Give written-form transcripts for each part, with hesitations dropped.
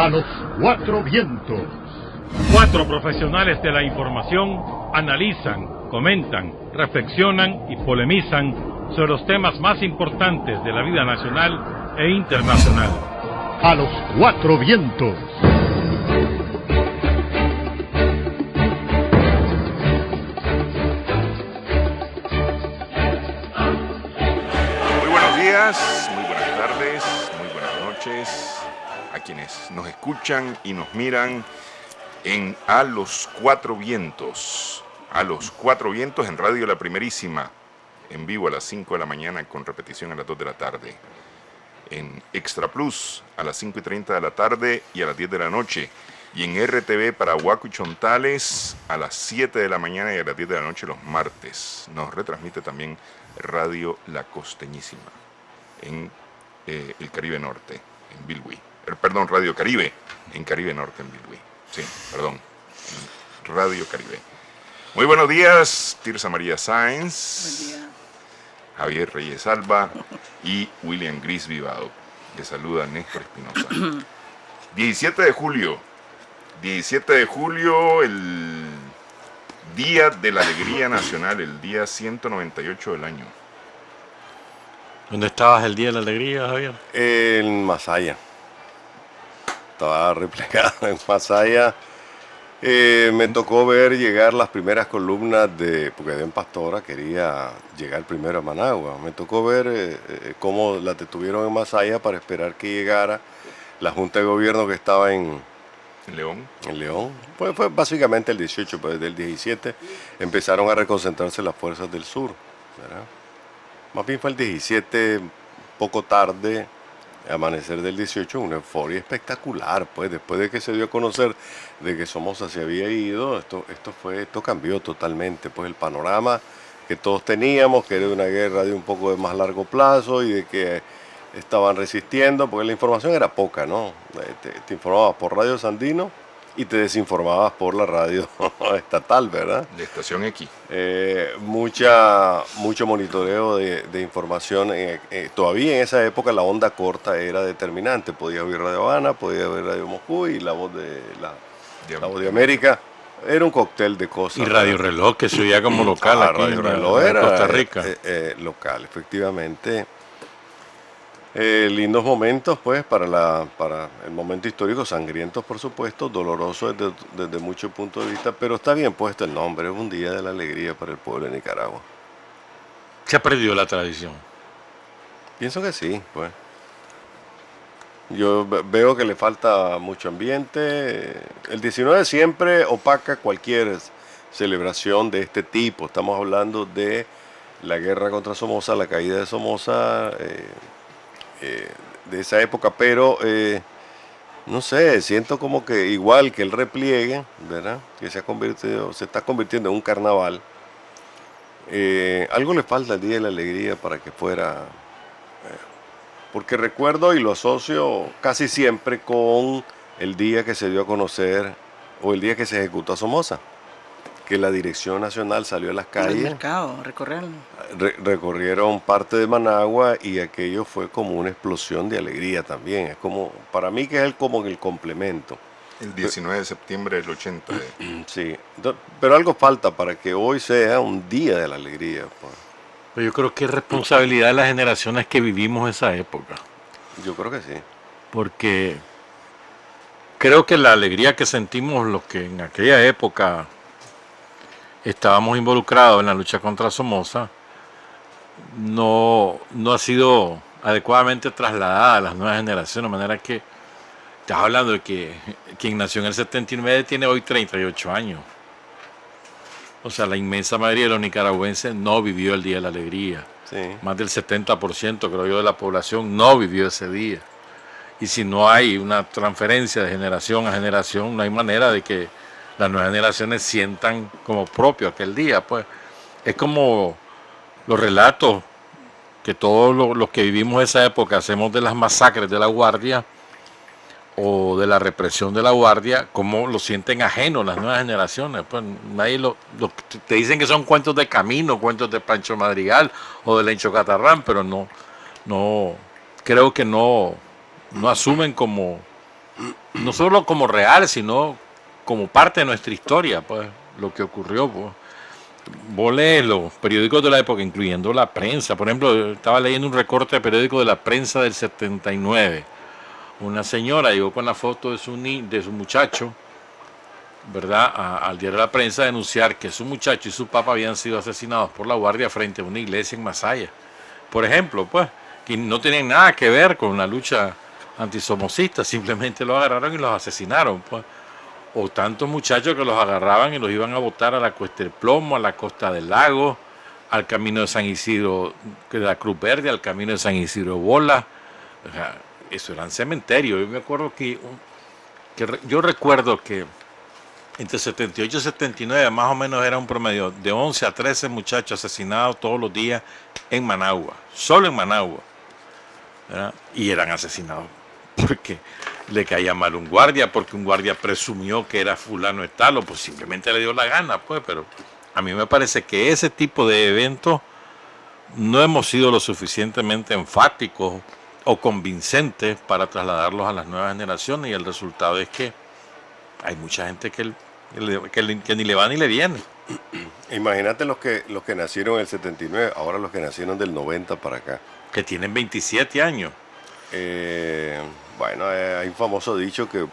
A los cuatro vientos. Cuatro profesionales de la información analizan, comentan, reflexionan y polemizan sobre los temas más importantes de la vida nacional e internacional. A los cuatro vientos. Muy buenos días, muy buenas tardes, muy buenas noches a quienes nos escuchan y nos miran en A los Cuatro Vientos. A los Cuatro Vientos en Radio La Primerísima, en vivo a las 5 de la mañana con repetición a las 2 de la tarde. En Extra Plus a las 5:30 de la tarde y a las 10 de la noche. Y en RTV para Huaco y Chontales a las 7 de la mañana y a las 10 de la noche los martes. Nos retransmite también Radio La Costeñísima en el Caribe Norte, en Bilwi. Perdón, Radio Caribe en Caribe Norte, en Bilwi. Sí, perdón, Radio Caribe. Muy buenos días, Tirsa María Sáenz. Buen día. Javier Reyes Alba y William Gris Vivado. Le saluda Néstor Espinosa. 17 de julio, el Día de la Alegría Nacional, el día 198 del año. ¿Dónde estabas el Día de la Alegría, Javier? En Masaya. Estaba replegado en Masaya. Me tocó ver llegar las primeras columnas porque Edén Pastora quería llegar primero a Managua. Me tocó ver cómo las detuvieron en Masaya para esperar que llegara la Junta de Gobierno que estaba en León. En León. Pues fue básicamente el 18, pues desde el 17 empezaron a reconcentrarse las fuerzas del sur, ¿verdad? Más bien fue el 17, poco tarde, amanecer del 18, una euforia espectacular, pues después de que se dio a conocer de que Somoza se había ido, esto cambió totalmente, pues el panorama que todos teníamos, que era una guerra de un poco de más largo plazo y de que estaban resistiendo, porque la información era poca, ¿no? Te informabas por Radio Sandino y te desinformabas por la radio estatal, ¿verdad? De Estación X. Mucho monitoreo de información. Todavía en esa época la onda corta era determinante. Podías oír Radio Habana, podías oír Radio Moscú y la voz de Voz de América. Era un cóctel de cosas. Y Radio Reloj, que se oía como local aquí Radio en Reloj era Costa Rica. Local, efectivamente. Lindos momentos, pues, para el momento histórico, sangrientos, por supuesto, dolorosos desde muchos puntos de vista, pero está bien puesto el nombre, es un día de la alegría para el pueblo de Nicaragua. ¿Se ha perdido la tradición? Pienso que sí, pues. Yo veo que le falta mucho ambiente. El 19 siempre opaca cualquier celebración de este tipo. Estamos hablando de la guerra contra Somoza, la caída de Somoza, de esa época, pero no sé, siento como que igual que el repliegue, ¿verdad? Que se está convirtiendo en un carnaval. Algo le falta al Día de la Alegría para que fuera, porque recuerdo y lo asocio casi siempre con el día que se dio a conocer o el día que se ejecutó a Somoza, que la Dirección Nacional salió a las calles. El mercado, recorrerlo. Recorrieron parte de Managua y aquello fue como una explosión de alegría también. Es como, para mí que es como el complemento. El 19 de septiembre del 80. Sí, pero algo falta para que hoy sea un día de la alegría. Pues. Pero yo creo que es responsabilidad de las generaciones que vivimos esa época. Yo creo que sí. Porque creo que la alegría que sentimos los que en aquella época estábamos involucrados en la lucha contra Somoza no ha sido adecuadamente trasladada a las nuevas generaciones, de manera que estás hablando de que quien nació en el 79 tiene hoy 38 años. O sea, la inmensa mayoría de los nicaragüenses no vivió el Día de la Alegría. Sí. Más del 70%, creo yo, de la población no vivió ese día. Y si no hay una transferencia de generación a generación, no hay manera de que las nuevas generaciones sientan como propio aquel día. Pues es como los relatos que todos los que vivimos esa época hacemos de las masacres de la Guardia o de la represión de la Guardia, como lo sienten ajeno las nuevas generaciones. Pues nadie te dicen que son cuentos de Camino, cuentos de Pancho Madrigal o de Lencho Catarrán, pero no creo que no asumen como no solo como real, sino como parte de nuestra historia, pues, lo que ocurrió, pues. Vos lees los periódicos de la época, incluyendo la prensa. Por ejemplo, estaba leyendo un recorte de periódico de la prensa del 79. Una señora llegó con la foto de su muchacho, ¿verdad?, al diario de la prensa, a denunciar que su muchacho y su papá habían sido asesinados por la guardia frente a una iglesia en Masaya. Por ejemplo, pues, que no tenían nada que ver con la lucha antisomocista, simplemente los agarraron y los asesinaron, pues. O tantos muchachos que los agarraban y los iban a botar a la Cuesta del Plomo, a la Costa del Lago, al camino de San Isidro, de la Cruz Verde, al camino de San Isidro Bola. O sea, eso eran cementerios. Yo me acuerdo yo recuerdo que entre 78 y 79 más o menos era un promedio de 11 a 13 muchachos asesinados todos los días en Managua, solo en Managua, ¿verdad? Y eran asesinados porque le caía mal un guardia, porque un guardia presumió que era fulano de tal, o pues simplemente le dio la gana, pues. Pero a mí me parece que ese tipo de eventos no hemos sido lo suficientemente enfáticos o convincentes para trasladarlos a las nuevas generaciones, y el resultado es que hay mucha gente que ni le va ni le viene. Imagínate los que nacieron en el 79, ahora los que nacieron del 90 para acá. Que tienen 27 años. Bueno, hay un famoso dicho que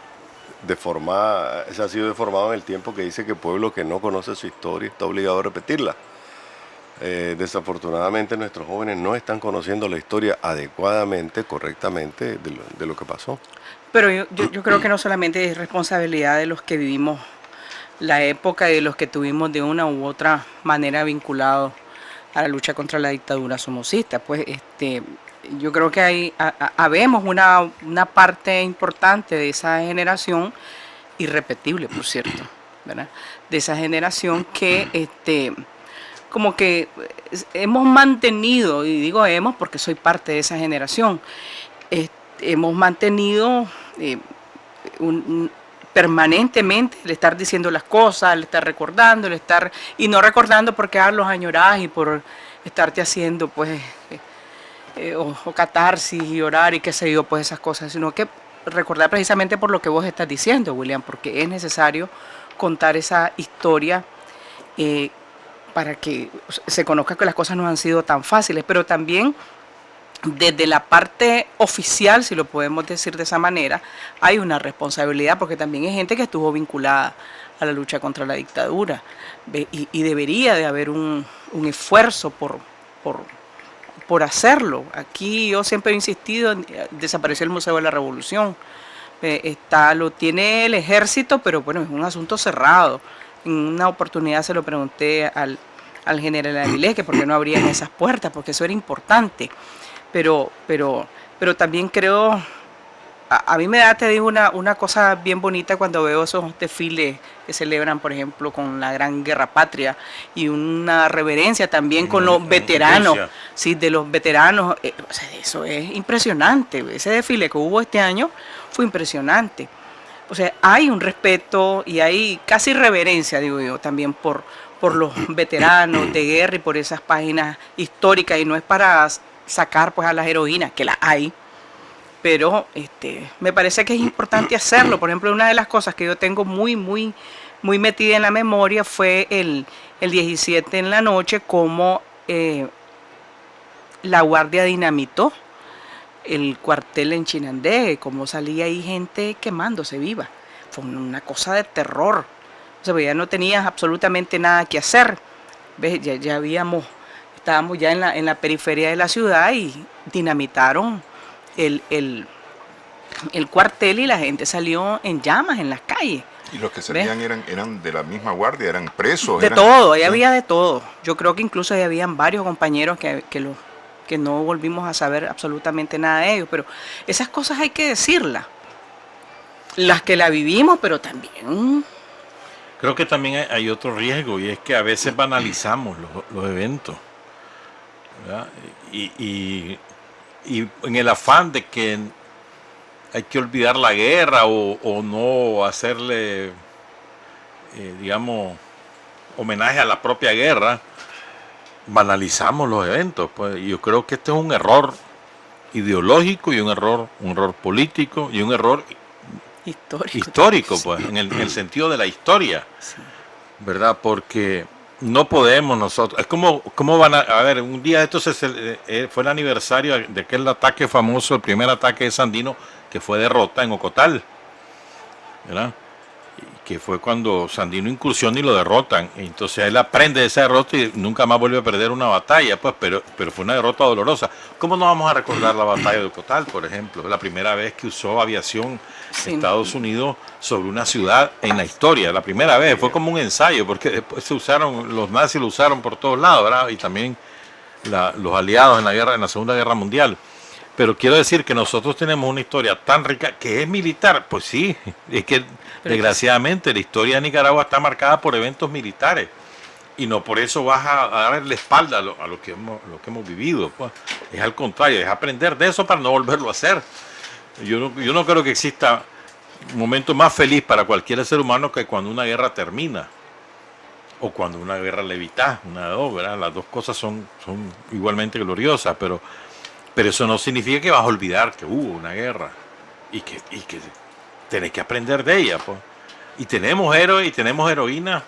se ha sido deformado en el tiempo, que dice que pueblo que no conoce su historia está obligado a repetirla. Desafortunadamente nuestros jóvenes no están conociendo la historia adecuadamente, correctamente de lo que pasó. Pero yo creo que no solamente es responsabilidad de los que vivimos la época y de los que tuvimos de una u otra manera vinculados a la lucha contra la dictadura somocista. Pues yo creo que habemos una parte importante de esa generación, irrepetible por cierto, ¿verdad?, de esa generación que como que hemos mantenido, y digo hemos porque soy parte de esa generación, hemos mantenido permanentemente el estar diciendo las cosas, el estar recordando, y no recordando porque los añorás y por estarte haciendo pues o catarsis y orar y qué sé yo, pues esas cosas, sino que recordar precisamente por lo que vos estás diciendo, William, porque es necesario contar esa historia para que se conozca que las cosas no han sido tan fáciles, pero también desde la parte oficial, si lo podemos decir de esa manera, hay una responsabilidad, porque también hay gente que estuvo vinculada a la lucha contra la dictadura, y debería de haber un esfuerzo por hacerlo. Aquí yo siempre he insistido en desaparecer el Museo de la Revolución. Lo tiene el ejército, pero bueno, es un asunto cerrado. En una oportunidad se lo pregunté al general Avilés que por qué no abrían esas puertas, porque eso era importante. Pero también creo, a mí me da, te digo, una cosa bien bonita cuando veo esos desfiles que celebran, por ejemplo, con la Gran Guerra Patria, y una reverencia también con los veteranos, sí, de los veteranos. O sea, eso es impresionante. Ese desfile que hubo este año fue impresionante. O sea, hay un respeto y hay casi reverencia, digo yo, también por los veteranos de guerra y por esas páginas históricas, y no es para sacar pues a las heroínas, que las hay, pero me parece que es importante hacerlo. Por ejemplo, una de las cosas que yo tengo muy metida en la memoria fue el 17 en la noche, como la guardia dinamitó el cuartel en Chinandé, como salía ahí gente quemándose viva. Fue una cosa de terror. O sea, ya no tenías absolutamente nada que hacer. ¿Ves? Ya estábamos ya en la periferia de la ciudad y dinamitaron el cuartel, y la gente salió en llamas en las calles. Y los que salían eran de la misma guardia, eran presos. Todo, ahí había de todo. Yo creo que incluso ahí habían varios compañeros que no volvimos a saber absolutamente nada de ellos, pero esas cosas hay que decirlas. Las que la vivimos, pero también... Creo que también hay otro riesgo, y es que a veces banalizamos los eventos, ¿verdad? Y en el afán de que hay que olvidar la guerra o no hacerle, digamos, homenaje a la propia guerra, banalizamos los eventos. Pues yo creo que este es un error ideológico y un error político y un error histórico, pues, en el sentido de la historia, ¿verdad? Porque no podemos nosotros, es como van a ver, un día esto fue el aniversario de aquel ataque famoso, el primer ataque de Sandino, que fue derrota en Ocotal, ¿verdad? Que fue cuando Sandino incursiona y lo derrotan. Entonces él aprende de esa derrota y nunca más vuelve a perder una batalla, pues, pero fue una derrota dolorosa. ¿Cómo no vamos a recordar la batalla de Ocotal, por ejemplo? La primera vez que usó aviación Estados Unidos sobre una ciudad en la historia, la primera vez, fue como un ensayo, porque después los nazis lo usaron por todos lados, ¿verdad? Y también los aliados en la Segunda Guerra Mundial. Pero quiero decir que nosotros tenemos una historia tan rica que es militar. Pues sí, es que desgraciadamente la historia de Nicaragua está marcada por eventos militares y no por eso vas a darle la espalda a lo que hemos vivido. Pues. Es al contrario, es aprender de eso para no volverlo a hacer. Yo no creo que exista un momento más feliz para cualquier ser humano que cuando una guerra termina o cuando una guerra la evitas, una de dos, ¿verdad? Las dos cosas son igualmente gloriosas, pero eso no significa que vas a olvidar que hubo una guerra y que tenés que aprender de ella, pues. Y tenemos héroes y tenemos heroínas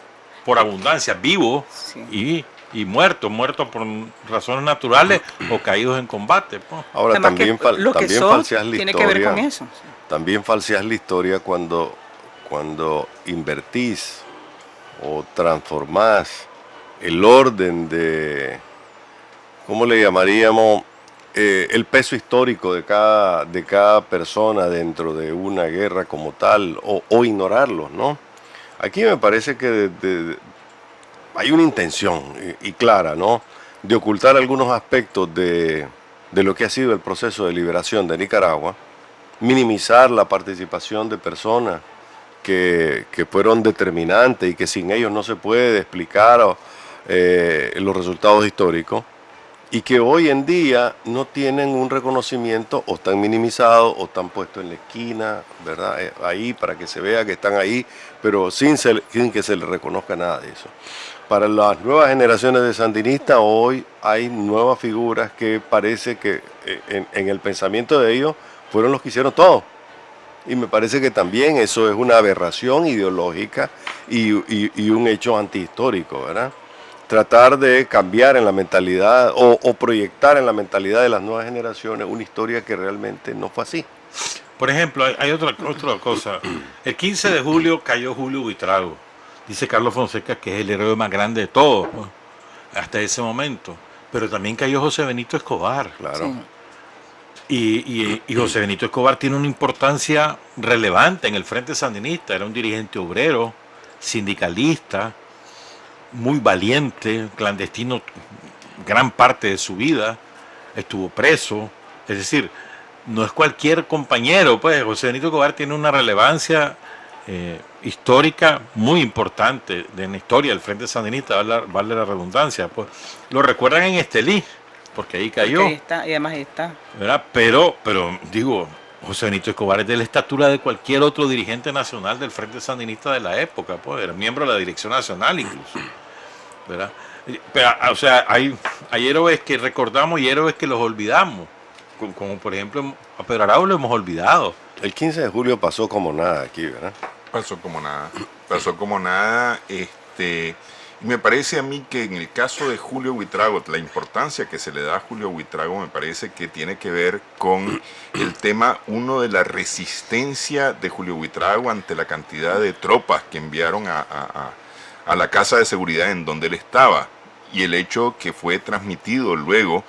por abundancia, vivos y muertos por razones naturales o caídos en combate, pues. Ahora también falseas la tiene historia. Que ver con eso. También falseas la historia cuando invertís o transformás el orden de, ¿cómo le llamaríamos? El peso histórico de cada persona dentro de una guerra como tal, o ignorarlos, ¿no? Aquí me parece que hay una intención y clara, ¿no?, de ocultar algunos aspectos de lo que ha sido el proceso de liberación de Nicaragua, minimizar la participación de personas que fueron determinantes y que sin ellos no se puede explicar los resultados históricos, y que hoy en día no tienen un reconocimiento, o están minimizados o están puestos en la esquina, ¿verdad? Ahí para que se vea que están ahí, pero sin que se les reconozca nada de eso. Para las nuevas generaciones de sandinistas hoy hay nuevas figuras que parece que en el pensamiento de ellos fueron los que hicieron todo. Y me parece que también eso es una aberración ideológica y un hecho antihistórico, ¿verdad? Tratar de cambiar en la mentalidad o proyectar en la mentalidad de las nuevas generaciones una historia que realmente no fue así. Por ejemplo, hay otra cosa. El 15 de julio cayó Julio Buitrago. Dice Carlos Fonseca que es el héroe más grande de todos, ¿no?, hasta ese momento. Pero también cayó José Benito Escobar. Claro. Sí. Y José Benito Escobar tiene una importancia relevante en el Frente Sandinista. Era un dirigente obrero, sindicalista, muy valiente, clandestino gran parte de su vida, estuvo preso, es decir, no es cualquier compañero, pues José Benito Escobar tiene una relevancia histórica muy importante en la historia del Frente Sandinista, vale la redundancia, pues lo recuerdan en Estelí, porque ahí cayó. Porque ahí está, y además está. ¿Verdad? Pero digo, José Benito Escobar es de la estatura de cualquier otro dirigente nacional del Frente Sandinista de la época, pues era miembro de la Dirección Nacional incluso, ¿verdad? Pero, o sea, hay héroes que recordamos y héroes que los olvidamos, como por ejemplo a Pedro Araujo lo hemos olvidado. El 15 de julio pasó como nada aquí, ¿verdad? Pasó como nada, y me parece a mí que en el caso de Julio Buitrago, la importancia que se le da a Julio Buitrago me parece que tiene que ver con el tema, uno, de la resistencia de Julio Buitrago ante la cantidad de tropas que enviaron a la casa de seguridad en donde él estaba, y el hecho que fue transmitido luego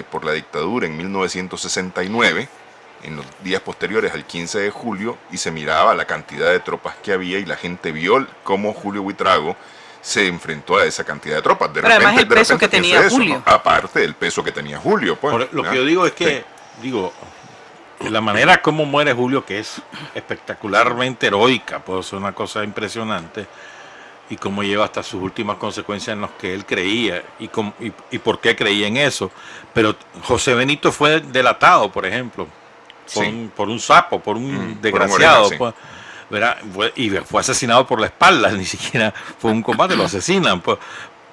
por la dictadura en 1969, en los días posteriores al 15 de julio, y se miraba la cantidad de tropas que había y la gente vio cómo Julio Buitrago se enfrentó a esa cantidad de tropas. Pero además el peso que tenía Julio. ¿No? Aparte del peso que tenía Julio. Pues, lo que yo digo es que, la manera como muere Julio, que es espectacularmente heroica, puede ser una cosa impresionante, y cómo lleva hasta sus últimas consecuencias en las que él creía y por qué creía en eso. Pero José Benito fue delatado, por ejemplo, por un sapo, por un desgraciado, pues, ¿verdad? Y fue asesinado por la espalda, ni siquiera fue un combate, lo asesinan, pues.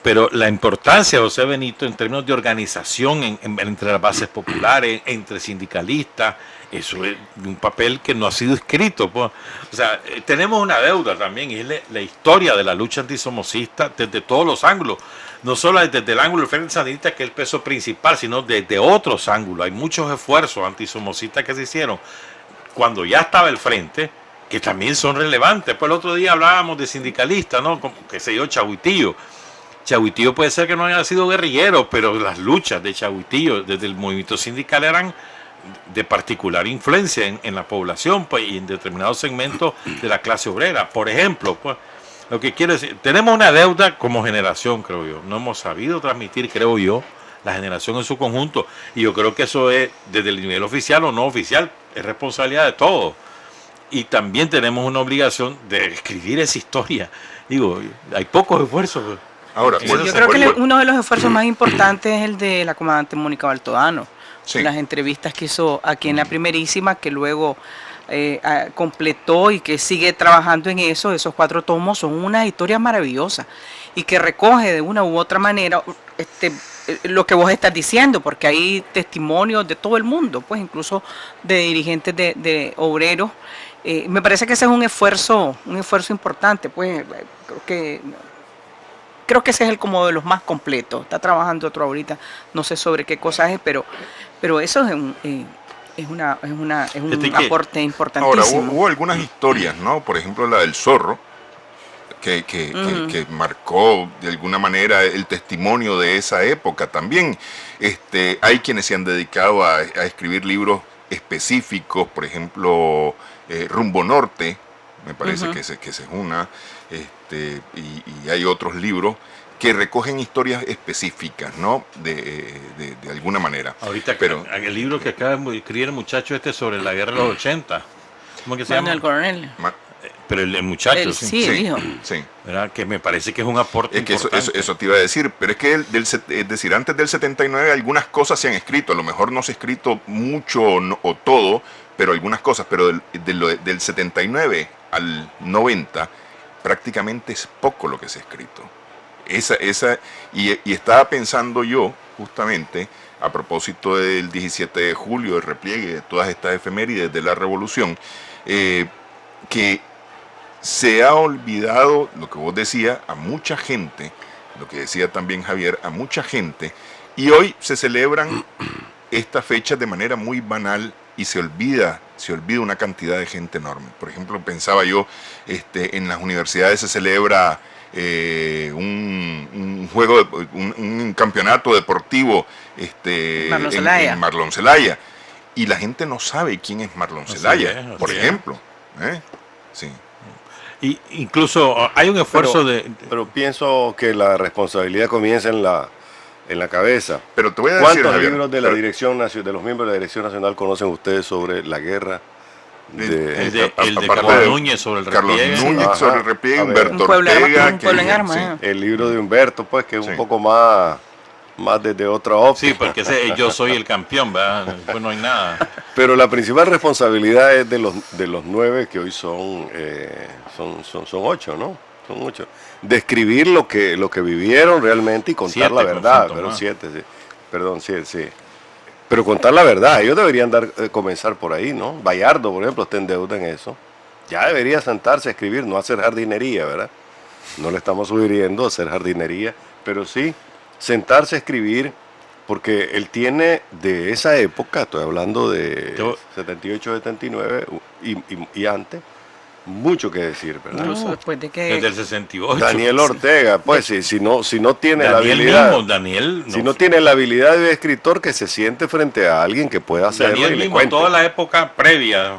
Pero la importancia de José Benito en términos de organización entre las bases populares, entre sindicalistas, eso es un papel que no ha sido escrito. Pues. O sea, tenemos una deuda también, y es la historia de la lucha antisomocista desde todos los ángulos. No solo desde el ángulo del Frente Sandinista, que es el peso principal, sino desde otros ángulos. Hay muchos esfuerzos antisomocistas que se hicieron cuando ya estaba el Frente, que también son relevantes. Pues el otro día hablábamos de sindicalistas, ¿no? Como, qué sé yo, Chahuitillo. Chahuitillo puede ser que no haya sido guerrillero, pero las luchas de Chahuitillo desde el movimiento sindical eran de particular influencia en la población, pues, y en determinados segmentos de la clase obrera. Por ejemplo, pues, lo que quiero decir, tenemos una deuda como generación, creo yo. No hemos sabido transmitir, creo yo, la generación en su conjunto. Y yo creo que eso es, desde el nivel oficial o no oficial, es responsabilidad de todos. Y también tenemos una obligación de escribir esa historia. Digo, hay pocos esfuerzos. Pues. Ahora, yo creo que uno de los esfuerzos más importantes es el de la comandante Mónica Baltodano. Sí. Las entrevistas que hizo aquí en la Primerísima, que luego completó y que sigue trabajando en eso. Esos 4 tomos son una historia maravillosa y que recoge de una u otra manera lo que vos estás diciendo, porque hay testimonios de todo el mundo, pues incluso de dirigentes de obreros. Me parece que ese es un esfuerzo importante, pues creo que ese es el como de los más completos. Está trabajando otro ahorita, no sé sobre qué cosa es, pero eso es un aporte importantísimo. Ahora, hubo algunas historias, ¿no? Por ejemplo, la del zorro, que marcó de alguna manera el testimonio de esa época. También hay quienes se han dedicado a escribir libros específicos, por ejemplo, Rumbo Norte, me parece que ese es una, y hay otros libros que recogen historias específicas, ¿no? De alguna manera. Ahorita, pero el libro que acaba de escribir el muchacho sobre la guerra de los 80, ¿cómo que se llama? El coronel. Pero el muchacho, sí, dijo. Sí. ¿Verdad? Que me parece que es un aporte es que importante. eso te iba a decir, pero es que es decir, antes del 79 algunas cosas se han escrito, a lo mejor no se ha escrito mucho o todo, pero algunas cosas, pero del 79 al 90 prácticamente es poco lo que se ha escrito. Y estaba pensando yo, justamente, a propósito del 17 de julio, del repliegue, de todas estas efemérides de la Revolución, que se ha olvidado, lo que vos decías, a mucha gente, lo que decía también Javier, a mucha gente, y hoy se celebran estas fechas de manera muy banal y se olvida una cantidad de gente enorme. Por ejemplo, pensaba yo, en las universidades se celebra un campeonato deportivo en Marlon Zelaya, y la gente no sabe quién es Marlon Zelaya, por ejemplo. Sí. Y incluso hay un esfuerzo pero pienso que la responsabilidad comienza en la cabeza. Pero te voy a decir, ¿cuántos Javier, libros de los miembros de la Dirección Nacional conocen ustedes sobre la guerra? El de Carlos Núñez sobre el repliegue. Carlos Núñez sobre el repliegue, Humberto Ortega. Un pueblo en armas. El libro de Humberto, pues, que es un poco más desde otra óptica. Sí, porque yo soy el campeón, ¿verdad? Pues no hay nada. Pero la principal responsabilidad es de los 9, que hoy son 8, ¿no? Son 8. Describir lo que vivieron realmente y contar 7, la verdad. Pero 7, sí. Perdón, sí. Pero contar la verdad, ellos deberían comenzar por ahí, ¿no? Bayardo, por ejemplo, está en deuda en eso. Ya debería sentarse a escribir, no hacer jardinería, ¿verdad? No le estamos sugiriendo hacer jardinería, pero sí sentarse a escribir, porque él tiene de esa época, estoy hablando de 78, 79 y antes, mucho que decir, ¿verdad? Incluso después de que... Desde el 68. Daniel Ortega, pues si no tiene Daniel la habilidad... Mismo, Daniel, si no tiene la habilidad de escritor, que se siente frente a alguien que pueda hacerlo. Daniel y le mismo, cuente. toda la época previa,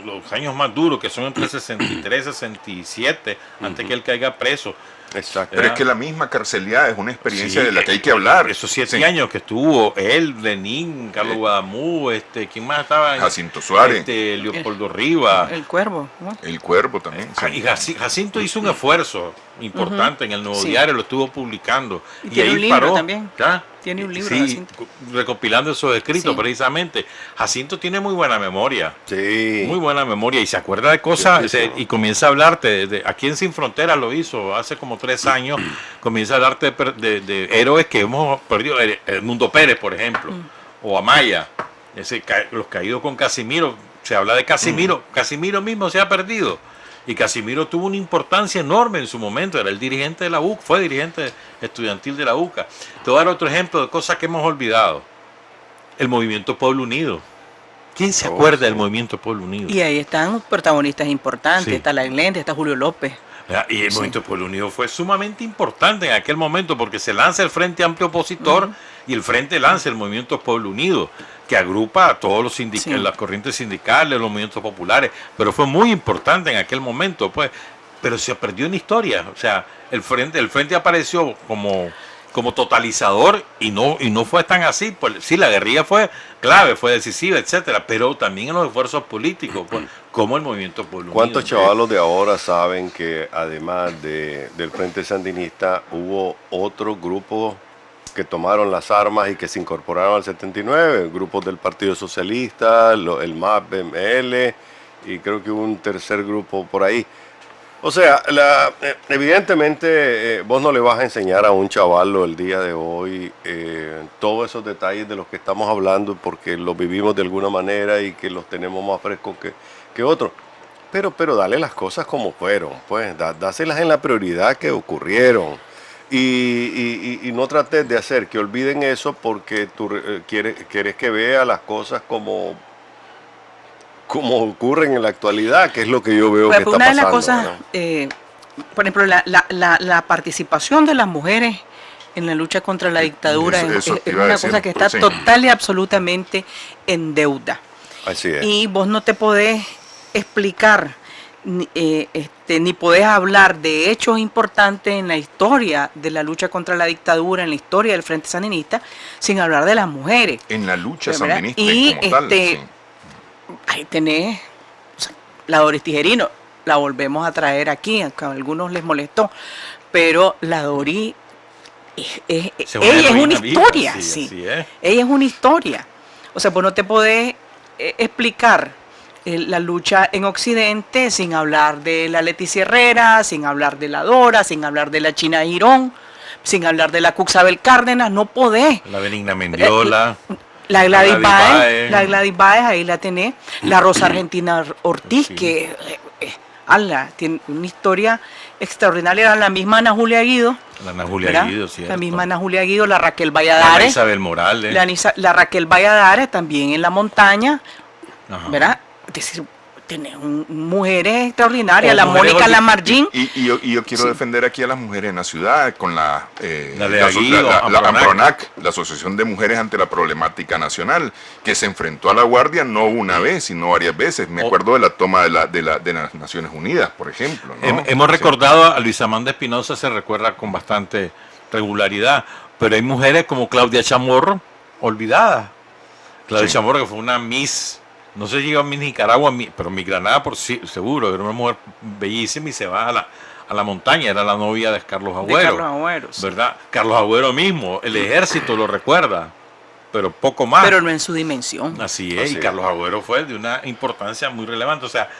los años más duros, que son entre 63 y 67, antes que él caiga preso. Exacto. Pero es que la misma carceliada es una experiencia de la que hay que hablar. Esos 7 años que estuvo él, Lenín, Carlos Guadamú, ¿quién más estaba? Jacinto Suárez. Leopoldo Rivas. El Cuervo, ¿no? El Cuervo también. Y Jacinto hizo un esfuerzo importante en el Nuevo Sí. Diario, lo estuvo publicando. Y tiene ahí un libro paró. también. ¿Ah? Tiene un libro, Sí, Jacinto. recopilando esos escritos Sí. precisamente. Jacinto tiene muy buena memoria. Sí. Muy buena memoria y se acuerda de cosas y comienza a hablarte aquí en Sin Fronteras lo hizo hace como 3 años, comienza a hablarte de héroes que hemos perdido, Edmundo Pérez por ejemplo, o Amaya, los caídos con Casimiro, se habla de Casimiro, Casimiro mismo se ha perdido y Casimiro tuvo una importancia enorme en su momento, era el dirigente de la UCA, fue dirigente estudiantil de la UCA. Te voy a dar otro ejemplo de cosas que hemos olvidado, el movimiento Pueblo Unido. ¿Quién se acuerda del movimiento Pueblo Unido? Y ahí están protagonistas importantes, Sí. está la Glenda, está Julio López. Y el movimiento Pueblo Unido fue sumamente importante en aquel momento porque se lanza el Frente Amplio Opositor y el Frente lanza el movimiento Pueblo Unido, que agrupa a todos los Sí. las corrientes sindicales, los movimientos populares, pero fue muy importante en aquel momento, pues, pero se perdió en historia. O sea, el frente apareció como totalizador y no fue tan así. Pues, sí, la guerrilla fue clave, fue decisiva, etcétera, pero también en los esfuerzos políticos, pues, como el movimiento Pueblo Unido. ¿Cuántos chavalos de ahora saben que además del Frente Sandinista hubo otro grupo que tomaron las armas y que se incorporaron al 79? Grupos del Partido Socialista, el MAP, ML, y creo que hubo un tercer grupo por ahí. O sea, evidentemente vos no le vas a enseñar a un chavalo el día de hoy todos esos detalles de los que estamos hablando porque los vivimos de alguna manera y que los tenemos más frescos que otros. Pero dale las cosas como fueron, pues, dáselas en la prioridad que ocurrieron. Y no trates de hacer que olviden eso porque tú quieres que vea las cosas como ocurren en la actualidad, que es lo que yo veo que está Una de las pasando. cosas, por ejemplo, la participación de las mujeres en la lucha contra la dictadura Eso te es iba a una decir, cosa que está sí. total y absolutamente en deuda. Así es. Y vos no te podés explicar ni podés hablar de hechos importantes en la historia de la lucha contra la dictadura, en la historia del Frente Sandinista, sin hablar de las mujeres. En la lucha ¿Verdad? sandinista Y como tal. Sí. ahí tenés, o sea, la Doris Tijerino, la volvemos a traer aquí, aunque a algunos les molestó, pero la Doris, ella es una historia, sí, sí. así es. Ella es una historia. O sea, pues no te podés explicar la lucha en Occidente sin hablar de la Leticia Herrera, sin hablar de la Dora, sin hablar de la China Girón, sin hablar de la Cuxabel Cárdenas, no podés. La Benigna Mendiola. La Gladys Baez, Baez. la Gladys Baez, ahí la tenés. La Rosa Argentina Ortiz, Sí. que tiene una historia extraordinaria. La misma Ana Julia Guido. La Ana Julia ¿verdad? Guido, cierto. La misma Ana Julia Guido, la Raquel La Valladares. Isabel Morales. La Raquel Valladares también en la montaña, Ajá. ¿verdad? Es decir, tenés mujeres extraordinarias, O la mujeres Mónica olvi- Lamargin. Y yo quiero defender aquí a las mujeres en la ciudad con la Aguido, Ampronac. Ampronac, la Asociación de Mujeres ante la Problemática Nacional, que se enfrentó a la Guardia no una vez, sino varias veces. Me acuerdo de la toma de las Naciones Unidas, por ejemplo, ¿no? Hemos Sí. recordado a Luisa Amanda Espinosa, se recuerda con bastante regularidad, pero hay mujeres como Claudia Chamorro, olvidadas. Claudia Sí. Chamorro, que fue una Miss, no sé si llegó a Miss Nicaragua, pero Miss Granada por sí, seguro, era una mujer bellísima y se va a la montaña, era la novia de Carlos Agüero. De Carlos Agüero, sí. ¿Verdad? Carlos Agüero mismo, el ejército lo recuerda, pero poco más. Pero no en su dimensión. Así es, Así y es. Carlos Agüero fue de una importancia muy relevante. O sea,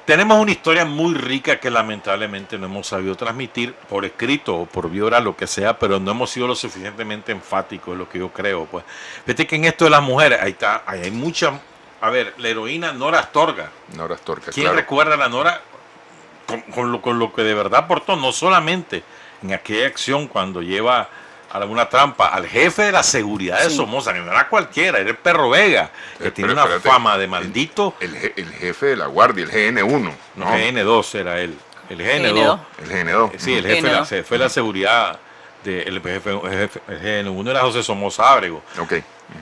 tenemos una historia muy rica que lamentablemente no hemos sabido transmitir por escrito o por vía oral, lo que sea, pero no hemos sido lo suficientemente enfáticos, es lo que yo creo. Pues fíjate que en esto de las mujeres, ahí hay mucha. A ver, la heroína Nora Astorga. Nora Astorga, ¿Quién claro. recuerda a la Nora con lo que de verdad aportó? No solamente en aquella acción cuando lleva a una trampa al jefe de la seguridad de Sí. Somoza, que no era cualquiera, era el Perro Vega, que tiene una espérate, fama de maldito. El jefe de la Guardia, el GN1, No, ¿no? GN2 era él. El GN2. GN2. El GN2. Sí, el jefe, GN2. jefe de la seguridad del jefe, el GN1 era José Somoza Ábrego. Ok.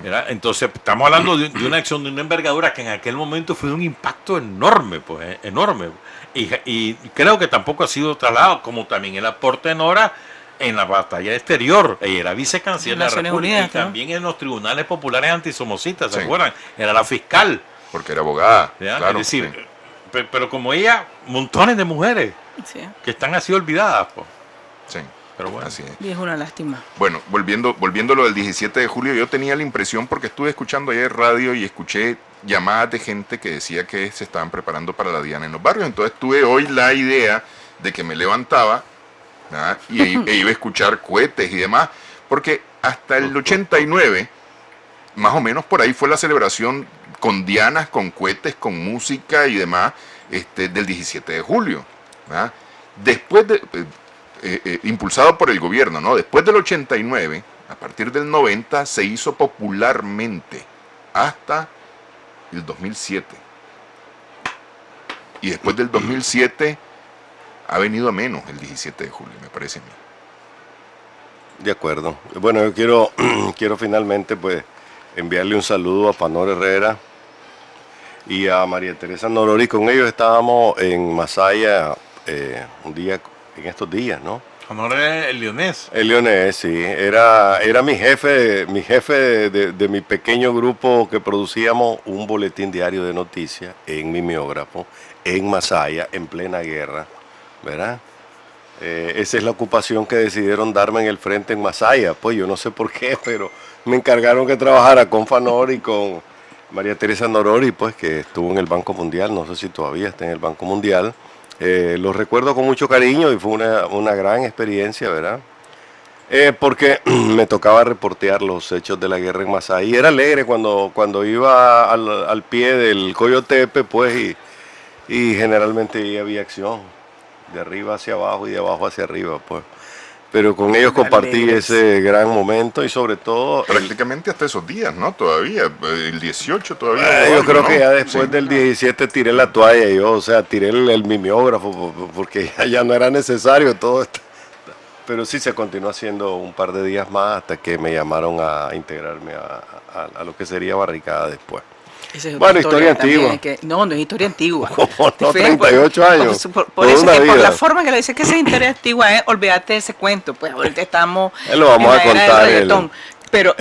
¿Verdad? Entonces, estamos hablando de una acción de una envergadura que en aquel momento fue de un impacto enorme, pues, enorme. Y creo que tampoco ha sido trasladado, como también el aporte de Nora en la batalla exterior. Ella era vicecanciller de la Naciones República Unidas, y ¿no? también en los tribunales populares antisomocistas, ¿se Sí. acuerdan? Era la fiscal. Porque era abogada. ¿Ya? Claro, es decir, sí. pero como ella, montones de mujeres. Sí. que están así olvidadas, pues. Sí, Pero bueno. así es. Y es una lástima. Bueno, volviendo a lo del 17 de julio, yo tenía la impresión, porque estuve escuchando ayer radio y escuché llamadas de gente que decía que se estaban preparando para la Diana en los barrios. Entonces tuve hoy la idea de que me levantaba, ¿verdad? e iba a escuchar cohetes y demás, porque hasta el 89, más o menos por ahí fue la celebración con dianas, con cohetes, con música y demás, del 17 de julio, ¿verdad? Después de... impulsado por el gobierno, ¿no? Después del 89, a partir del 90, se hizo popularmente hasta el 2007. Y después del 2007 ha venido a menos el 17 de julio, me parece a mí. De acuerdo. Bueno, yo quiero finalmente pues enviarle un saludo a Panor Herrera y a María Teresa Norori. Con ellos estábamos en Masaya un día, en estos días, ¿no? Honor el leonés. El leonés, sí. Era mi jefe de mi pequeño grupo que producíamos un boletín diario de noticias en mimeógrafo, en Masaya, en plena guerra, ¿verdad? Esa es la ocupación que decidieron darme en el frente en Masaya. Pues yo no sé por qué, pero me encargaron que trabajara con Fanor y con María Teresa Norori, pues que estuvo en el Banco Mundial, no sé si todavía está en el Banco Mundial. Lo recuerdo con mucho cariño y fue una gran experiencia, ¿verdad? Porque me tocaba reportear los hechos de la guerra en Masaya. Y era alegre cuando iba al pie del Coyotepe, pues, y generalmente ahí había acción, de arriba hacia abajo y de abajo hacia arriba, pues. Pero con ellos compartí ese gran momento y sobre todo... Prácticamente hasta esos días, ¿no? Todavía, el 18 todavía. yo creo que ya después Sí. del 17 tiré la toalla yo, o sea, tiré el mimeógrafo porque ya no era necesario todo esto. Pero sí se continuó haciendo un par de días más hasta que me llamaron a integrarme a lo que sería Barricada después. Esa es otra Bueno, historia también, antigua. No es historia antigua. ¿Cómo no? Te fijas, 38 años. Por Toda eso una que por vida. la forma que le dice que esa historia antigua, olvídate de ese cuento. Pues ahorita estamos Lo vamos en a la era del contar reggaetón. Pero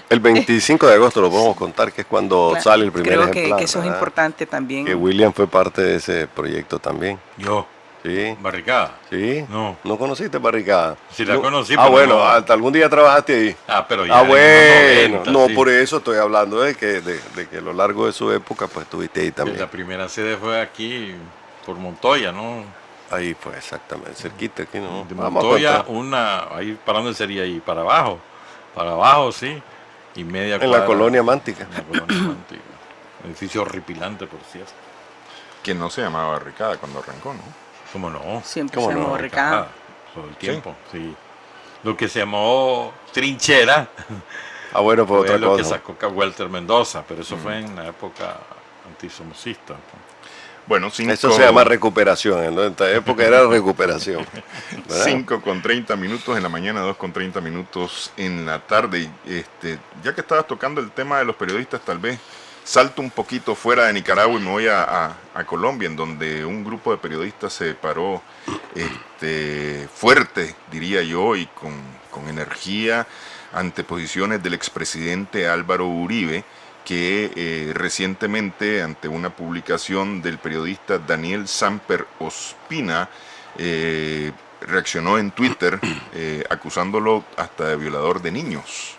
el 25 de agosto lo podemos contar, que es cuando claro, sale el primer creo ejemplar. que eso es ¿verdad? importante también. Que William fue parte de ese proyecto también. Yo. Sí. Barricada. Sí. No. ¿No conociste Barricada? Sí la conocí, Ah, pero bueno, no. hasta algún día trabajaste ahí. Pero ya Ah, en los bueno. 90, No, sí. por eso estoy hablando de que a lo largo de su época, pues estuviste ahí Sí, también. la primera sede fue aquí, por Montoya, ¿no? Ahí fue exactamente, cerquita aquí, ¿no? De Vamos a Montoya, contar. ahí, ¿para dónde sería ahí? Para abajo, sí. Y media En la cuadra. colonia Mántica. En la colonia Mántica. Edificio horripilante, por cierto. Que no se llamaba Barricada cuando arrancó, ¿no? ¿Cómo no? Siempre ¿Cómo se no? llamó Barricada. Ah, todo el tiempo, sí. Lo que se llamó trinchera Ah, bueno, pues fue otra lo que cosa. sacó Walter Mendoza, pero eso fue en la época antisomocista. Bueno, Eso se llama recuperación. En esta época era recuperación. ¿verdad? 5 con 30 minutos en la mañana, 2 con 30 minutos en la tarde. Y, ya que estabas tocando el tema de los periodistas, tal vez salto un poquito fuera de Nicaragua y me voy a Colombia, en donde un grupo de periodistas se paró fuerte, diría yo, y con energía ante posiciones del expresidente Álvaro Uribe, que recientemente, ante una publicación del periodista Daniel Samper Ospina, reaccionó en Twitter acusándolo hasta de violador de niños.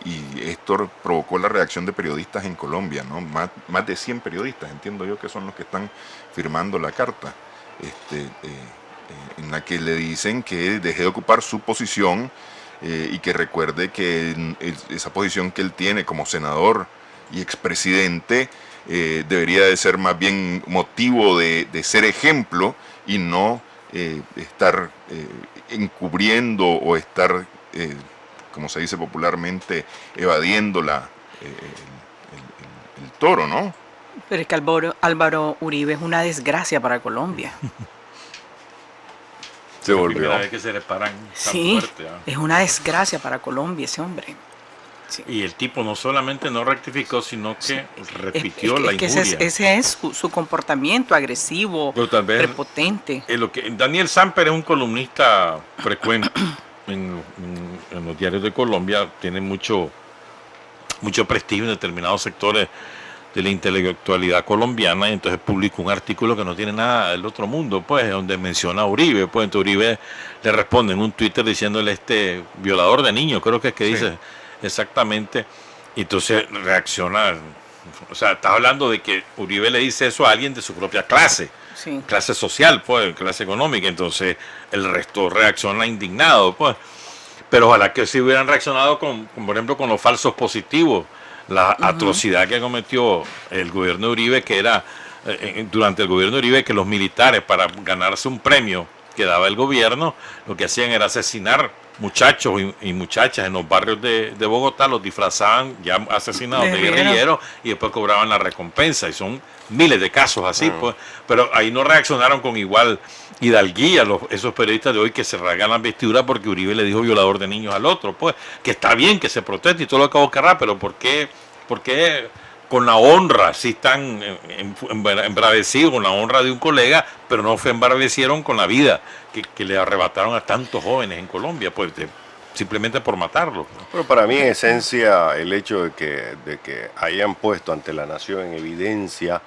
Y esto provocó la reacción de periodistas en Colombia, ¿no? Más de 100 periodistas, entiendo yo que son los que están firmando la carta, en la que le dicen que deje de ocupar su posición y que recuerde que esa posición que él tiene como senador y expresidente debería de ser más bien motivo de ser ejemplo y no estar encubriendo o estar, como se dice popularmente, evadiendo el toro, ¿no? Pero es que Álvaro Uribe es una desgracia para Colombia. Se La volvió. primera vez que se le paran tan Sí, fuerte. es una desgracia para Colombia ese hombre. Sí. Y el tipo no solamente no rectificó, sino que repitió Es la que injuria. ese es su comportamiento agresivo, Pero tal vez prepotente. Daniel Samper es un columnista frecuente en los diarios de Colombia, tiene mucho prestigio en determinados sectores de la intelectualidad colombiana, y entonces publicó un artículo que no tiene nada del otro mundo, pues, donde menciona a Uribe, pues entonces Uribe le responde en un Twitter diciéndole violador de niños, creo que es que Sí. dice exactamente, y entonces reacciona, o sea, está hablando de que Uribe le dice eso a alguien de su propia clase, Sí. clase social, pues, clase económica, entonces el resto reacciona indignado, pues. Pero ojalá que sí hubieran reaccionado por ejemplo, con los falsos positivos, la atrocidad que cometió el gobierno de Uribe, que era, durante el gobierno de Uribe, que los militares, para ganarse un premio que daba el gobierno, lo que hacían era asesinar muchachos y muchachas en los barrios de Bogotá, los disfrazaban ya asesinados de guerrilleros y después cobraban la recompensa, y son miles de casos así, pues, pero ahí no reaccionaron con igual hidalguía esos periodistas de hoy, que se rasgan las vestiduras porque Uribe le dijo violador de niños al otro, pues, que está bien que se proteste y todo lo que vos querrás, pero ¿por qué con la honra si están embravecidos con la honra de un colega, pero no se embravecieron con la vida que le arrebataron a tantos jóvenes en Colombia, pues simplemente por matarlos, ¿no? Pero para mí, en esencia, el hecho de que hayan puesto ante la nación en evidencia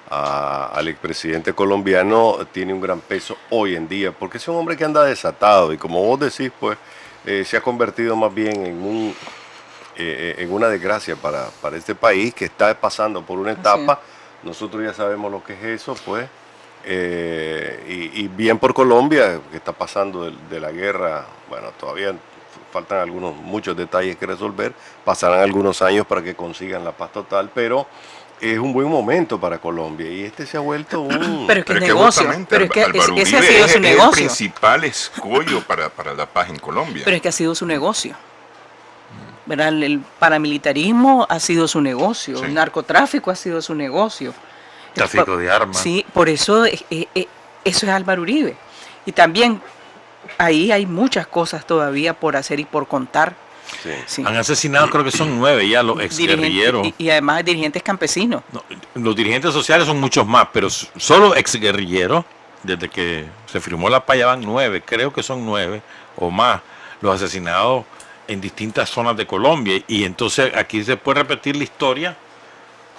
al expresidente colombiano tiene un gran peso hoy en día, porque es un hombre que anda desatado y, como vos decís, pues se ha convertido más bien en una desgracia para este país, que está pasando por una etapa. Nosotros ya sabemos lo que es eso, pues, y bien por Colombia, que está pasando de la guerra. Bueno, todavía faltan muchos detalles que resolver, pasarán algunos años para que consigan la paz total, pero es un buen momento para Colombia, y se ha vuelto un... Pero es que Pero es que negocio, justamente pero es que Álvaro ese ha Uribe sido su es el negocio. principal escollo para la paz en Colombia. Pero es que ha sido su negocio. ¿Verdad? El paramilitarismo ha sido su negocio, Sí. el narcotráfico ha sido su negocio. Tráfico de armas. Sí, por eso eso es Álvaro Uribe. Y también ahí hay muchas cosas todavía por hacer y por contar. Sí. Sí. Han asesinado, creo que son 9 ya los exguerrilleros. Y además dirigentes campesinos. No, los dirigentes sociales son muchos más, pero solo exguerrilleros, desde que se firmó la paz ya van 9, creo que son 9 o más los asesinados en distintas zonas de Colombia. Y entonces aquí se puede repetir la historia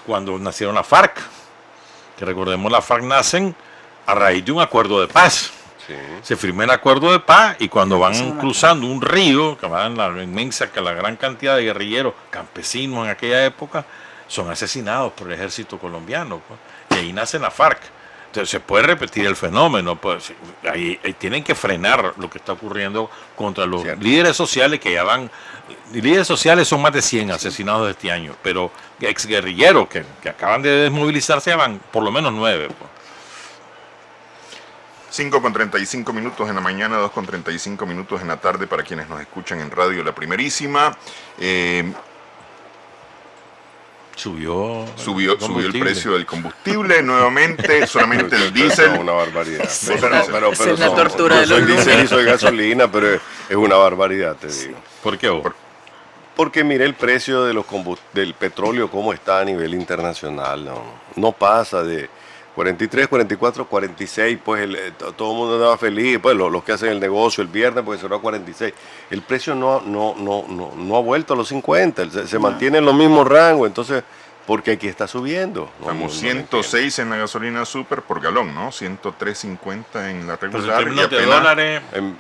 cuando nacieron las FARC, que recordemos, las FARC nacen a raíz de un acuerdo de paz. Sí. Se firmó el acuerdo de paz, y cuando van cruzando un río, que van la gran cantidad de guerrilleros campesinos en aquella época, son asesinados por el ejército colombiano, pues, y ahí nacen las FARC. Entonces se puede repetir el fenómeno, pues ahí tienen que frenar lo que está ocurriendo contra los líderes sociales, que ya van, líderes sociales son más de 100 asesinados este año, pero exguerrilleros que acaban de desmovilizarse ya van por lo menos 9, pues. 5:35 en la mañana, 2:35 en la tarde para quienes nos escuchan en radio La Primerísima. Subió el precio del combustible nuevamente, solamente el diésel. Es una barbaridad. Pero Esa es la tortura no de soy los diésel y soy gasolina, pero es una barbaridad, te digo. ¿Por qué? Porque mire el precio de del petróleo cómo está a nivel internacional. No pasa de 43, 44, 46, pues todo el mundo andaba feliz, pues los que hacen el negocio el viernes, pues cerró a 46. El precio no ha vuelto a los 50, se mantiene en los mismos rangos, entonces, porque aquí está subiendo. Estamos 106 en la gasolina super por galón, ¿no? 103.50 en la Pues en regular. términos de apenas dólares, En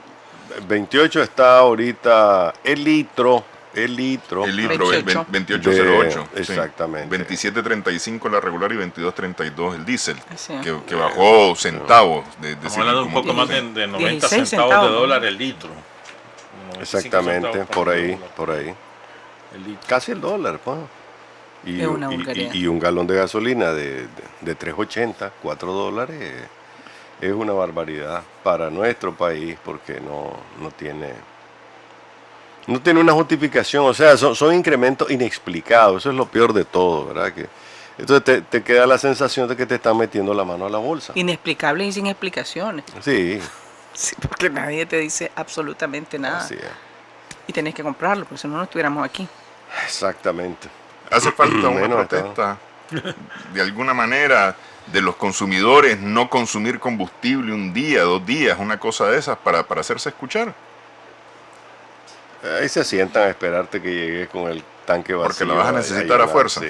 28 está ahorita el litro. el litro, 28. 28.08. Exactamente. 27.35 la regular y 22.32 el diésel, Sí. que bajó centavos. estamos hablando un poco más de 90 16 centavos de centavos, ¿no? dólar el litro. 95 Exactamente, centavos por ahí. el litro. Casi el dólar, pues. Es una vulgaridad. Y un galón de gasolina de 3.80, $4, es una barbaridad para nuestro país, porque no tiene una justificación. O sea, son incrementos inexplicados. Eso es lo peor de todo, ¿verdad? Entonces te queda la sensación de que te están metiendo la mano a la bolsa. Inexplicables y sin explicaciones. Sí, Sí, porque nadie te dice absolutamente nada. así es. Y tenés que comprarlo, porque si no, no estuviéramos aquí. Exactamente. Hace falta una Bueno, protesta, de alguna manera, de los consumidores, no consumir combustible un día, 2 días, una cosa de esas, para hacerse escuchar. Ahí se sientan a esperarte que llegues con el tanque vacío. Porque lo vas a necesitar a fuerza. Sí.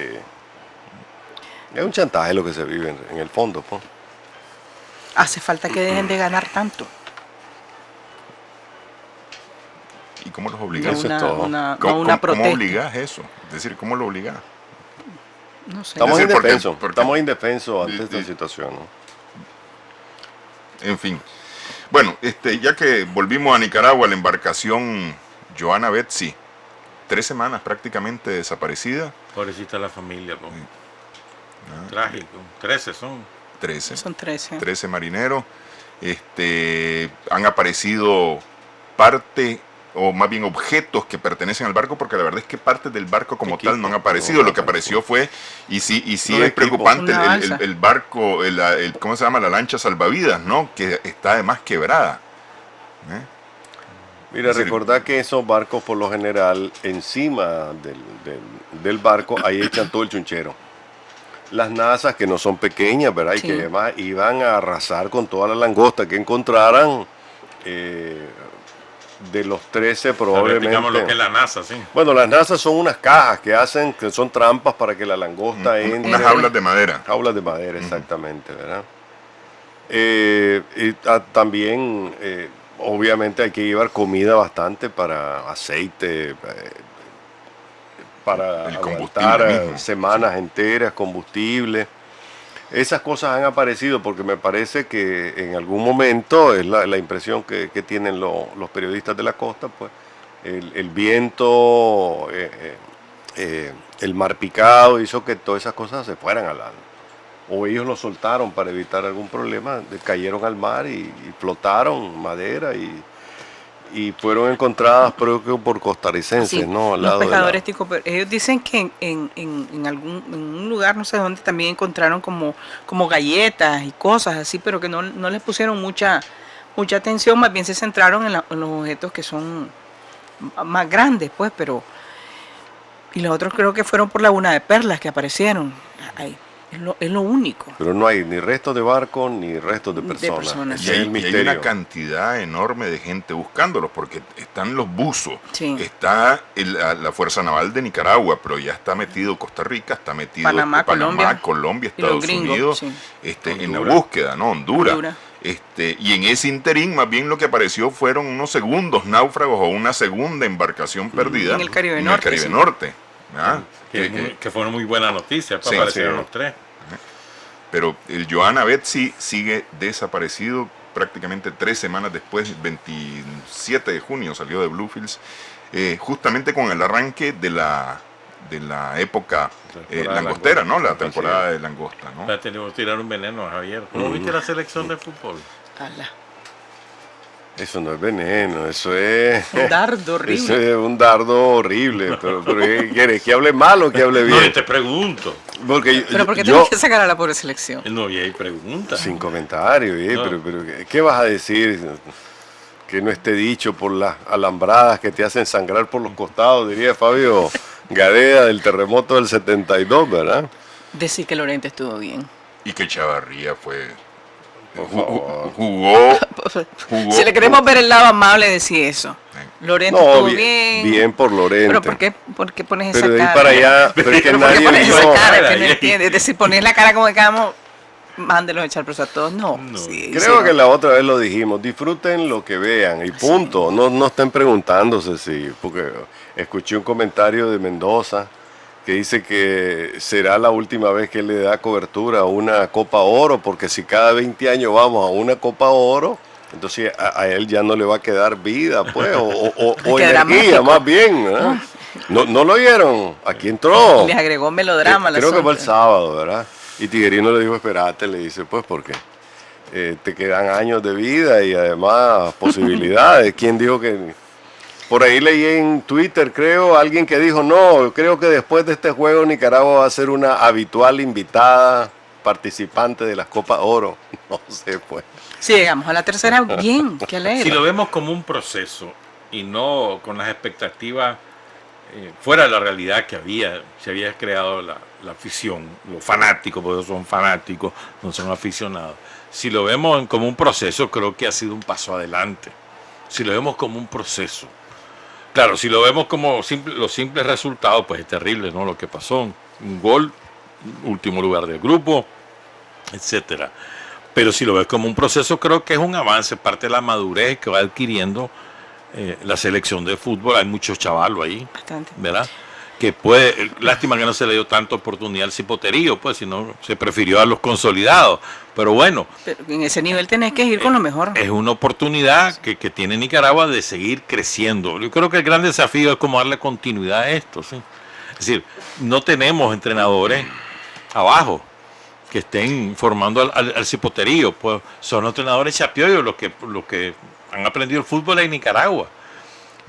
Es un chantaje lo que se vive en el fondo, pues. Hace falta que dejen de ganar tanto. ¿Y cómo los No obligas? Eso es todo. una ¿Cómo protesta. obligas eso? Es decir, ¿cómo lo obligas? No sé. Estamos Es decir, indefensos, porque- estamos indefensos ante Sí, esta sí. situación, ¿no? En fin. Bueno, ya que volvimos a Nicaragua, la embarcación Johanna Betsy, 3 semanas prácticamente desaparecida. Pobrecita la familia, pues. Trágico. 13 son. 13. Son 13. 13 marineros. Han aparecido parte, o más bien objetos que pertenecen al barco, porque la verdad es que partes del barco como Equipo, tal no han aparecido. no Lo que apareció fue, y sí Un es equipo. preocupante, Una balsa. el barco, ¿cómo se llama? La lancha salvavidas, ¿no? Que está además quebrada. ¿eh? Mira, Es decir, recordad que esos barcos por lo general encima del barco ahí echan todo el chunchero. Las nazas que no son pequeñas, ¿verdad? Y Sí. que además iban a arrasar con toda la langosta que encontraran. De los 13 probablemente. Digamos lo que es la NASA, sí. Bueno, las nazas son unas cajas que son trampas para que la langosta entre. Unas jaulas de madera. Jaulas de madera, exactamente, ¿verdad? También, obviamente, hay que llevar comida bastante para aceite, para El aguantar combustible mismo. semanas enteras, combustible. Esas cosas han aparecido porque me parece que en algún momento, es la impresión que tienen los periodistas de la costa, pues el viento, el mar picado hizo que todas esas cosas se fueran al mar. O ellos lo soltaron para evitar algún problema, cayeron al mar y flotaron madera y fueron encontradas creo que por costarricenses, Sí, ¿no? Al los lado de la- pescadores ticos, pero ellos dicen que en un lugar, no sé dónde, también encontraron como galletas y cosas así, pero que no les pusieron mucha atención, más bien se centraron en los objetos que son más grandes, pues, pero... Y los otros creo que fueron por Laguna de Perlas que aparecieron. Ahí, es lo único. Pero no hay ni restos de barcos ni restos de personas. personas, Ese Y es hay, el y hay misterio. una cantidad enorme de gente buscándolos, porque están los buzos, Sí. está la Fuerza Naval de Nicaragua, pero ya está metido Costa Rica, está metido Panamá, Colombia, Colombia, y los Estados gringos, Unidos, sí. en la Honduras. búsqueda, ¿no? Honduras. Honduras. Y en ese interín, más bien lo que apareció fueron unos segundos náufragos o una segunda embarcación perdida En el Caribe en Norte, el Caribe sí. Norte. ¿verdad? Que fue una muy buena noticia, pues Sí, aparecieron sí. los 3. Pero el Johanna Betsy sigue desaparecido prácticamente 3 semanas después, 27 de junio salió de Bluefields, justamente con el arranque de la época Temporada de langostera, ¿no? La langosta. temporada de langosta, ¿no? Espérate, le voy a tirar un veneno a Javier. ¿Cómo viste la selección de fútbol? Ala, Eso no es veneno, eso es... un dardo Eso horrible. es un dardo horrible. Pero ¿qué quieres? ¿Que hable mal o que hable No, bien? yo te pregunto. Porque Pero ¿por qué yo tienes que sacar a la pobre selección? No, y hay preguntas. sin comentario, No. pero ¿qué vas a decir? Que no esté dicho por las alambradas que te hacen sangrar por los costados, diría Fabio Gadea del terremoto del 72, ¿verdad? Decir que Lorente estuvo bien. Y que Chavarría fue... Por favor. Jugó Si le queremos ver el lado amable, decir eso. Lorente No, estuvo bien, bien. bien por Lorente. Pero ¿por qué pones esa Pero de ahí cara? para allá, pero es que ¿Pero por qué nadie pones vio. esa cara que no Ay, ay. entiendes? Es decir, pones la cara como que vamos, mándelos a echar preso a todos. No. No. Sí, Creo sí. que la otra vez lo dijimos, disfruten lo que vean y punto, no estén preguntándose si, porque escuché un comentario de Mendoza que dice que será la última vez que él le da cobertura a una Copa Oro, porque si cada 20 años vamos a una Copa Oro, entonces a él ya no le va a quedar vida, pues, o Qué energía, dramático. más bien. ¿Eh? No lo oyeron, aquí entró. Les agregó melodrama al Creo que fue el asunto. sábado, ¿verdad? Y Tiguerino le dijo, espérate, le dice, pues, porque te quedan años de vida y además posibilidades. ¿Quién dijo que...? Por ahí leí en Twitter, creo, alguien que dijo, no, creo que después de este juego Nicaragua va a ser una habitual invitada participante de las Copas Oro. No sé, pues. Si llegamos a la tercera, bien, qué alegre. Si lo vemos como un proceso y no con las expectativas fuera de la realidad que se había creado la afición, los fanáticos, porque son fanáticos, no son aficionados. Si lo vemos como un proceso, creo que ha sido un paso adelante. Si lo vemos como un proceso. Claro, si lo vemos como los simples resultados, pues es terrible, ¿no? Lo que pasó, un gol último lugar del grupo, etcétera. Pero si lo ves como un proceso, creo que es un avance, parte de la madurez que va adquiriendo la selección de fútbol. Hay muchos chavalos ahí, Bastante. ¿verdad? Que puede, lástima que no se le dio tanta oportunidad al cipoterío, pues, sino se prefirió a los consolidados. Pero bueno, Pero en ese nivel tenés que ir con lo mejor. es una oportunidad que tiene Nicaragua de seguir creciendo. Yo creo que el gran desafío es cómo darle continuidad a esto, ¿sí? Es decir, no tenemos entrenadores abajo que estén formando al cipoterío, pues son los entrenadores chapiollos los que han aprendido el fútbol en Nicaragua.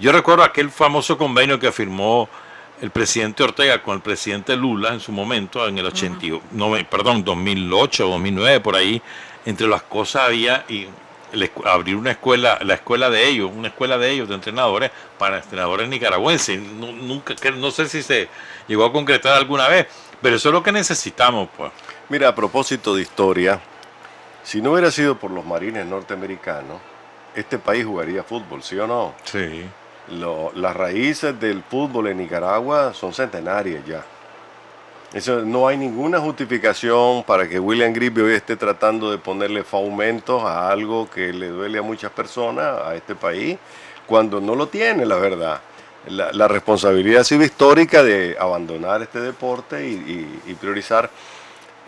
Yo recuerdo aquel famoso convenio que firmó el presidente Ortega con el presidente Lula en su momento, en el 2008 o 2009, por ahí. Entre las cosas había abrir una escuela, la escuela de ellos, de entrenadores para entrenadores nicaragüenses. No sé si se llegó a concretar alguna vez, pero eso es lo que necesitamos, pues. Mira, a propósito de historia, si no hubiera sido por los marines norteamericanos, este país jugaría fútbol, ¿sí o no? Sí. Las raíces del fútbol en Nicaragua son centenarias ya. Eso, no hay ninguna justificación para que William Grisby hoy esté tratando de ponerle faumentos a algo que le duele a muchas personas, a este país, cuando no lo tiene, la verdad. La responsabilidad ha sido histórica de abandonar este deporte y priorizar.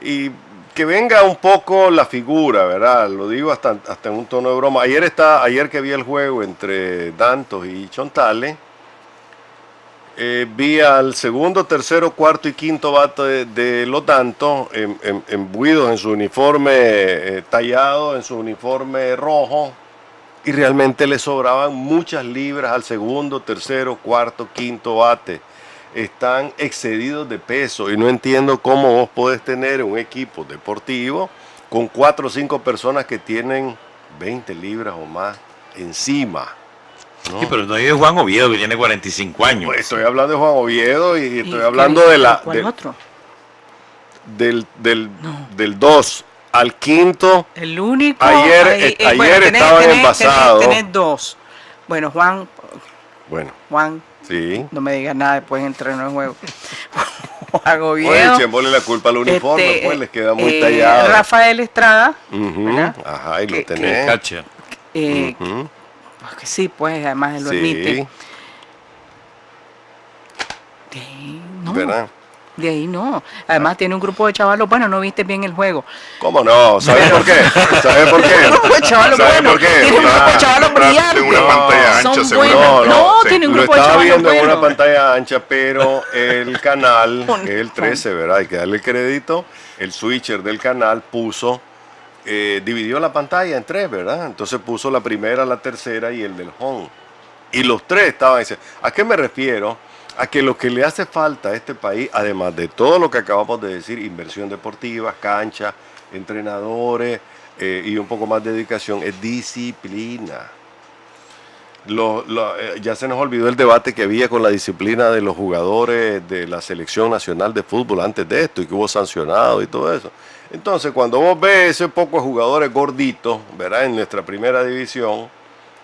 Y que venga un poco la figura, ¿verdad? Lo digo hasta en un tono de broma. Ayer que vi el juego entre Dantos y Chontales, vi al segundo, tercero, cuarto y quinto bate de los Dantos embuidos en su uniforme tallado, en su uniforme rojo, y realmente le sobraban muchas libras al segundo, tercero, cuarto, quinto bate. Están excedidos de peso y no entiendo cómo vos podés tener un equipo deportivo con 4 o 5 personas que tienen 20 libras o más encima, ¿no? Sí, pero no es Juan Oviedo, que tiene 45 años. Pues estoy hablando de Juan Oviedo y estoy ¿Y hablando ¿cuál otro? del 2 al quinto. El único. Ayer estaban envasados. Tenés dos. Bueno, Juan, Sí. no me digas nada, después entrenó en el juego. Juan Oye, Oviedo. echémosle la culpa al uniforme, pues les queda muy tallado. Rafael Estrada. Ujú, ¿verdad? ajá, y lo Que- tenés. Cacha. Ujú, Pues que sí, pues además él lo sí, admite. De ahí no. ¿verdad? De ahí no. Además tiene un grupo de chavalos. Bueno, no viste bien el juego. ¿Cómo no? ¿Sabes por qué? ¿Sabes por qué? Un grupo de chavalos ¿Sabes buenos. por qué? Tiene un grupo de chavalos brillantes. En una pantalla ancha, Son seguro. buenos. No, Sí. tiene un Lo grupo de estaba chavalos viendo en una buenos. pantalla ancha, pero el canal, el 13, ¿verdad? Hay que darle el crédito. El switcher del canal dividió la pantalla en 3, ¿verdad? Entonces puso la primera, la tercera y el del home. Y los 3 estaban diciendo, ¿a qué me refiero? A que lo que le hace falta a este país, además de todo lo que acabamos de decir, inversión deportiva, cancha, entrenadores y un poco más de dedicación, es disciplina. Ya se nos olvidó el debate que había con la disciplina de los jugadores de la selección nacional de fútbol antes de esto y que hubo sancionado y todo eso. Entonces, cuando vos ves ese poco de jugadores gorditos, ¿verdad? En nuestra primera división,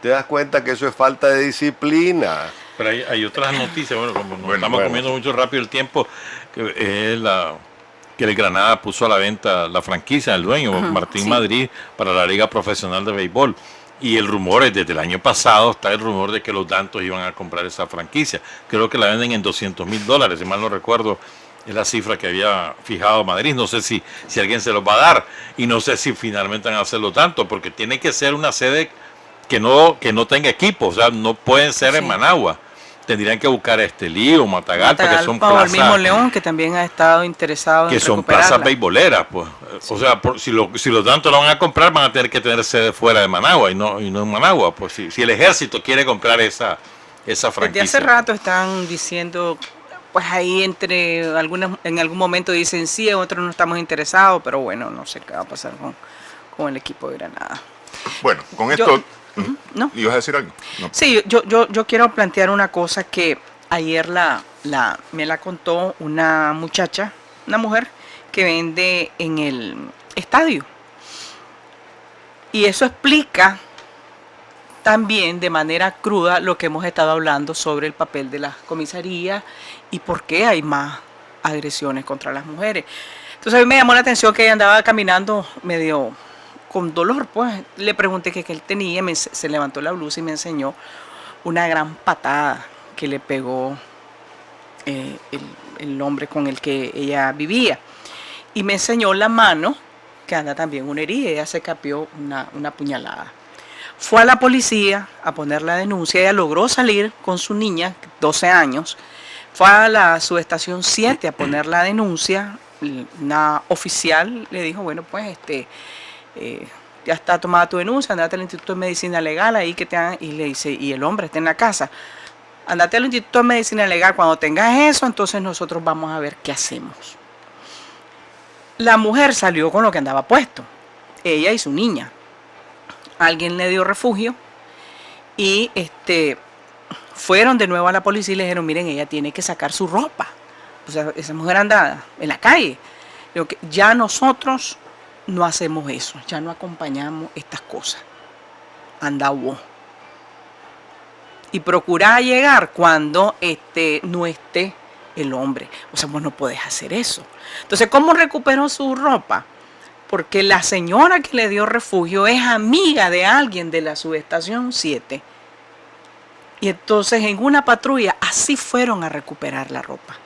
te das cuenta que eso es falta de disciplina. Pero hay otras noticias, bueno, como nos Bueno, estamos bueno. comiendo mucho rápido el tiempo, que es que el Granada puso a la venta la franquicia del dueño, Martín sí. Madrid, para la Liga Profesional de Béisbol. Y el rumor es, desde el año pasado está el rumor de que los Dantos iban a comprar esa franquicia. Creo que la venden en $200,000, si mal no recuerdo, es la cifra que había fijado Madrid. No sé si alguien se los va a dar y no sé si finalmente van a hacerlo tanto, porque tiene que ser una sede que no tenga equipo, o sea, no pueden ser en Sí. Managua. Tendrían que buscar Estelí o Matagalpa, que son Matagalpa o el mismo plazas León, que también ha estado interesado en que son recuperarla. plazas beisboleras, pues. O sea, si los Dantos lo van a comprar, van a tener que tener sede fuera de Managua y no en Managua. Pues si el ejército quiere comprar esa franquicia. Desde hace rato están diciendo, pues ahí en algún momento dicen sí, en otros no estamos interesados, pero bueno, no sé qué va a pasar con el equipo de Granada. Bueno, con Yo- esto... ¿No? ¿Ibas a decir algo? No. Sí, yo quiero plantear una cosa que ayer me la contó una muchacha, una mujer que vende en el estadio. Y eso explica también de manera cruda lo que hemos estado hablando sobre el papel de las comisarías y por qué hay más agresiones contra las mujeres. Entonces a mí me llamó la atención que ella andaba caminando medio con dolor, pues le pregunté qué él tenía, se levantó la blusa y me enseñó una gran patada que le pegó el hombre con el que ella vivía. Y me enseñó la mano, que anda también una herida, ella se capió una puñalada. Fue a la policía a poner la denuncia, ella logró salir con su niña, 12 años, fue a la subestación 7 a poner la denuncia, una oficial le dijo, bueno, pues ya está tomada tu denuncia, andate al Instituto de Medicina Legal ahí que te hagan, y le dice, y el hombre está en la casa, andate al Instituto de Medicina Legal, cuando tengas eso, entonces nosotros vamos a ver qué hacemos. La mujer salió con lo que andaba puesto, ella y su niña. Alguien le dio refugio y fueron de nuevo a la policía y le dijeron, miren, ella tiene que sacar su ropa. O sea, esa mujer anda en la calle. Digo que ya nosotros no hacemos eso, ya no acompañamos estas cosas. Anda vos. Y procura llegar cuando no esté el hombre. O sea, vos no podés hacer eso. Entonces, ¿cómo recuperó su ropa? Porque la señora que le dio refugio es amiga de alguien de la subestación 7. Y entonces en una patrulla así fueron a recuperar la ropa.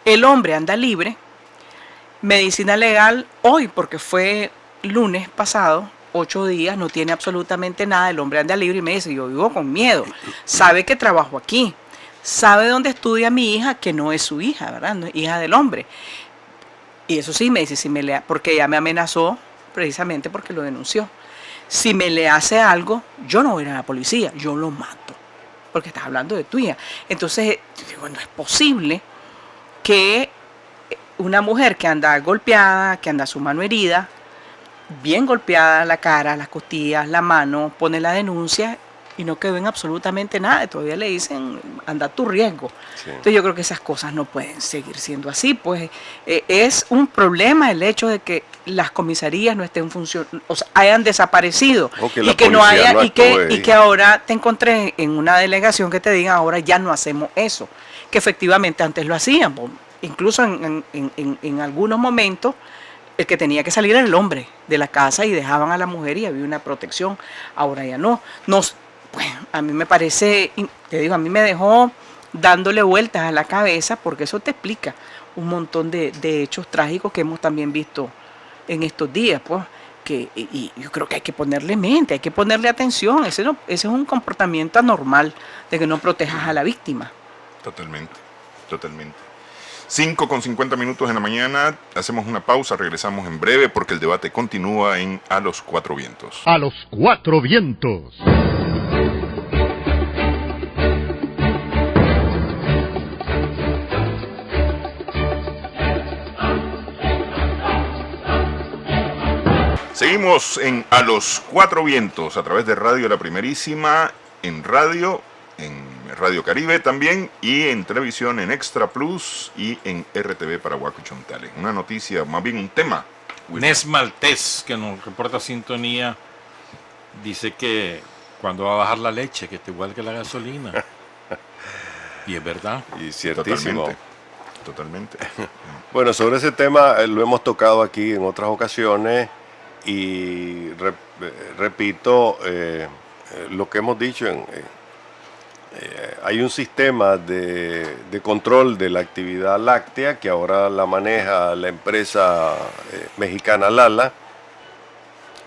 El hombre anda libre. Medicina legal hoy, porque fue lunes pasado, 8 días, no tiene absolutamente nada. El hombre anda libre y me dice, yo vivo con miedo. Sabe que trabajo aquí. Sabe dónde estudia mi hija, que no es su hija, ¿verdad? No es hija del hombre. Y eso sí, me dice, porque ella me amenazó precisamente porque lo denunció. Si me le hace algo, yo no voy a ir a la policía, yo lo mato, porque estás hablando de tu hija. Entonces, yo digo, no es posible que una mujer que anda golpeada, que anda su mano herida, bien golpeada, la cara, las costillas, la mano, pone la denuncia y no quedó en absolutamente nada. Todavía le dicen, anda a tu riesgo. Sí. Entonces yo creo que esas cosas no pueden seguir siendo así. Pues es un problema el hecho de que las comisarías no estén funcionando, o sea, hayan desaparecido y que no haya, y que ahora te encontré en una delegación que te digan ahora ya no hacemos eso, que efectivamente antes lo hacíamos. Incluso en algunos momentos el que tenía que salir era el hombre de la casa y dejaban a la mujer y había una protección. Ahora ya no. Pues a mí me parece, te digo, a mí me dejó dándole vueltas a la cabeza porque eso te explica un montón de hechos trágicos que hemos también visto en estos días, pues, y yo creo que hay que ponerle mente, hay que ponerle atención. Ese es un comportamiento anormal de que no protejas a la víctima. Totalmente, totalmente. 5:50 en la mañana, hacemos una pausa, regresamos en breve porque el debate continúa en A los Cuatro Vientos. A los Cuatro Vientos. Seguimos en A los Cuatro Vientos a través de Radio La Primerísima, en Radio Caribe también, y en televisión en Extra Plus y en RTV para Chontales. Una noticia, más bien un tema. Nes Maltés, que nos reporta sintonía, dice que cuando va a bajar la leche, que está igual que la gasolina. Y es verdad. Y ciertísimo. Totalmente. Bueno, sobre ese tema lo hemos tocado aquí en otras ocasiones y repito lo que hemos dicho. Hay un sistema de control de la actividad láctea que ahora la maneja la empresa mexicana Lala,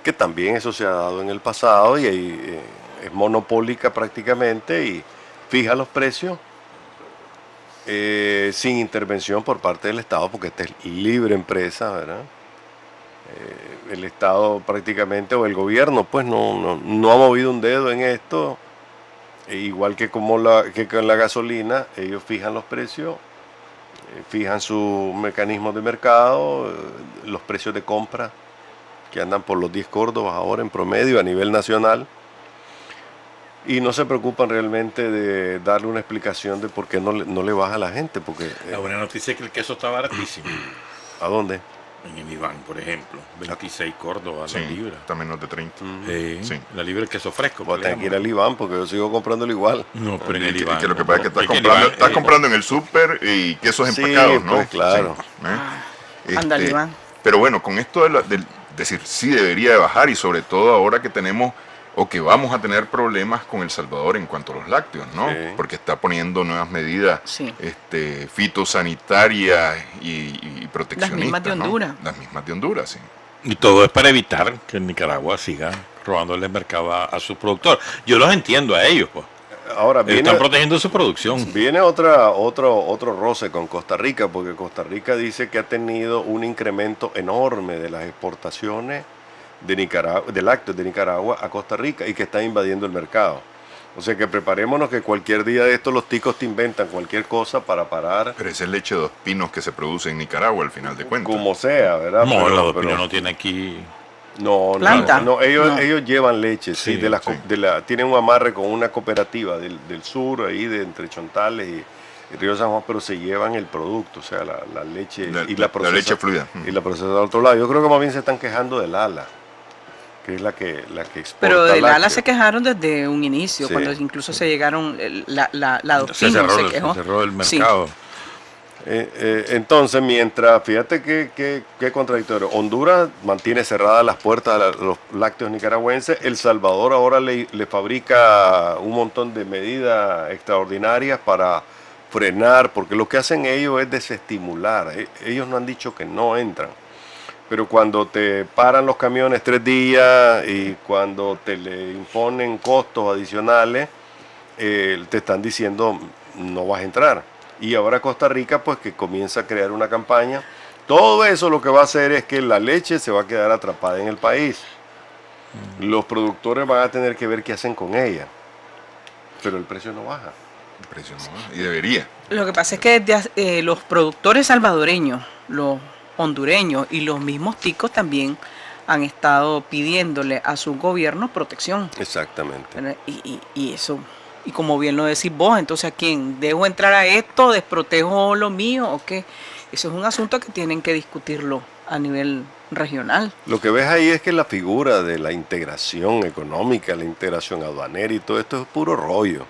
que también eso se ha dado en el pasado y es monopólica prácticamente y fija los precios sin intervención por parte del Estado, porque esta es libre empresa, ¿verdad? El Estado prácticamente, o el gobierno, pues no ha movido un dedo en esto. Igual que con la gasolina, ellos fijan los precios, fijan su mecanismo de mercado, los precios de compra que andan por los 10 córdobas ahora en promedio a nivel nacional, y no se preocupan realmente de darle una explicación de por qué no le baja a la gente. Porque la buena noticia es que el queso está baratísimo. ¿A dónde? en el Iván, por ejemplo. 26 Córdoba Sí, la libra. está menos de 30. Sí. La libra de queso fresco. Voy a tener que ir al Iván porque yo sigo comprándolo igual. No, pero en Y el que Iván. lo que no, pasa es que no, estás el comprando, Iván, estás comprando en el súper y quesos Sí, empacados, ¿no? pues, claro. Ándale, Iván. Pero bueno, con esto decir, sí debería de bajar, y sobre todo ahora que tenemos o que vamos a tener problemas con El Salvador en cuanto a los lácteos, ¿no? Sí. Porque está poniendo nuevas medidas Sí. fitosanitarias y proteccionistas. Las mismas de ¿no? Honduras. Las mismas de Honduras, sí. Y todo es para evitar que Nicaragua siga robándole el mercado a su productor. Yo los entiendo a ellos, pues. Ahora Ellos viene, están protegiendo su producción. viene otro roce con Costa Rica, porque Costa Rica dice que ha tenido un incremento enorme de las exportaciones de Nicaragua, de lácteos de Nicaragua a Costa Rica, y que está invadiendo el mercado. O sea que preparémonos que cualquier día de estos los ticos te inventan cualquier cosa para parar, Pero esa es leche de dos pinos que se produce en Nicaragua, al final de cuentas. como sea, ¿verdad? No, Pero- la pero- opinión no tiene aquí. No, ¿Planta? no, ellos, No. ellos llevan leche, sí, Sí, tienen un amarre con una cooperativa del sur, ahí de entre Chontales y Río San Juan, pero se llevan el producto, o sea, la leche La leche fluida. y la procesan al otro lado. Yo creo que más bien se están quejando del ALA, que es la que exporta Pero del lácteos. ALA se quejaron desde un inicio, Sí. cuando incluso se llegaron, la Se doctrina se quejó. cerró el Sí. mercado. Entonces, mientras, fíjate qué contradictorio, Honduras mantiene cerradas las puertas a los lácteos nicaragüenses, El Salvador ahora le fabrica un montón de medidas extraordinarias para frenar, porque lo que hacen ellos es desestimular. Ellos no han dicho que no entran, pero cuando te paran los camiones 3 días y cuando te le imponen costos adicionales, te están diciendo no vas a entrar. Y ahora Costa Rica, pues que comienza a crear una campaña. Todo eso lo que va a hacer es que la leche se va a quedar atrapada en el país. Los productores van a tener que ver qué hacen con ella. Pero el precio no baja. Impresionante. Y debería. Lo que pasa es que los productores salvadoreños, los hondureños y los mismos ticos también han estado pidiéndole a su gobierno protección. Exactamente. ¿Verdad? Y eso, y como bien lo decís vos, entonces ¿a quién? ¿Dejo entrar a esto? ¿Desprotejo lo mío o qué? Eso es un asunto que tienen que discutirlo a nivel regional. Lo que ves ahí es que la figura de la integración económica, la integración aduanera y todo esto es puro rollo.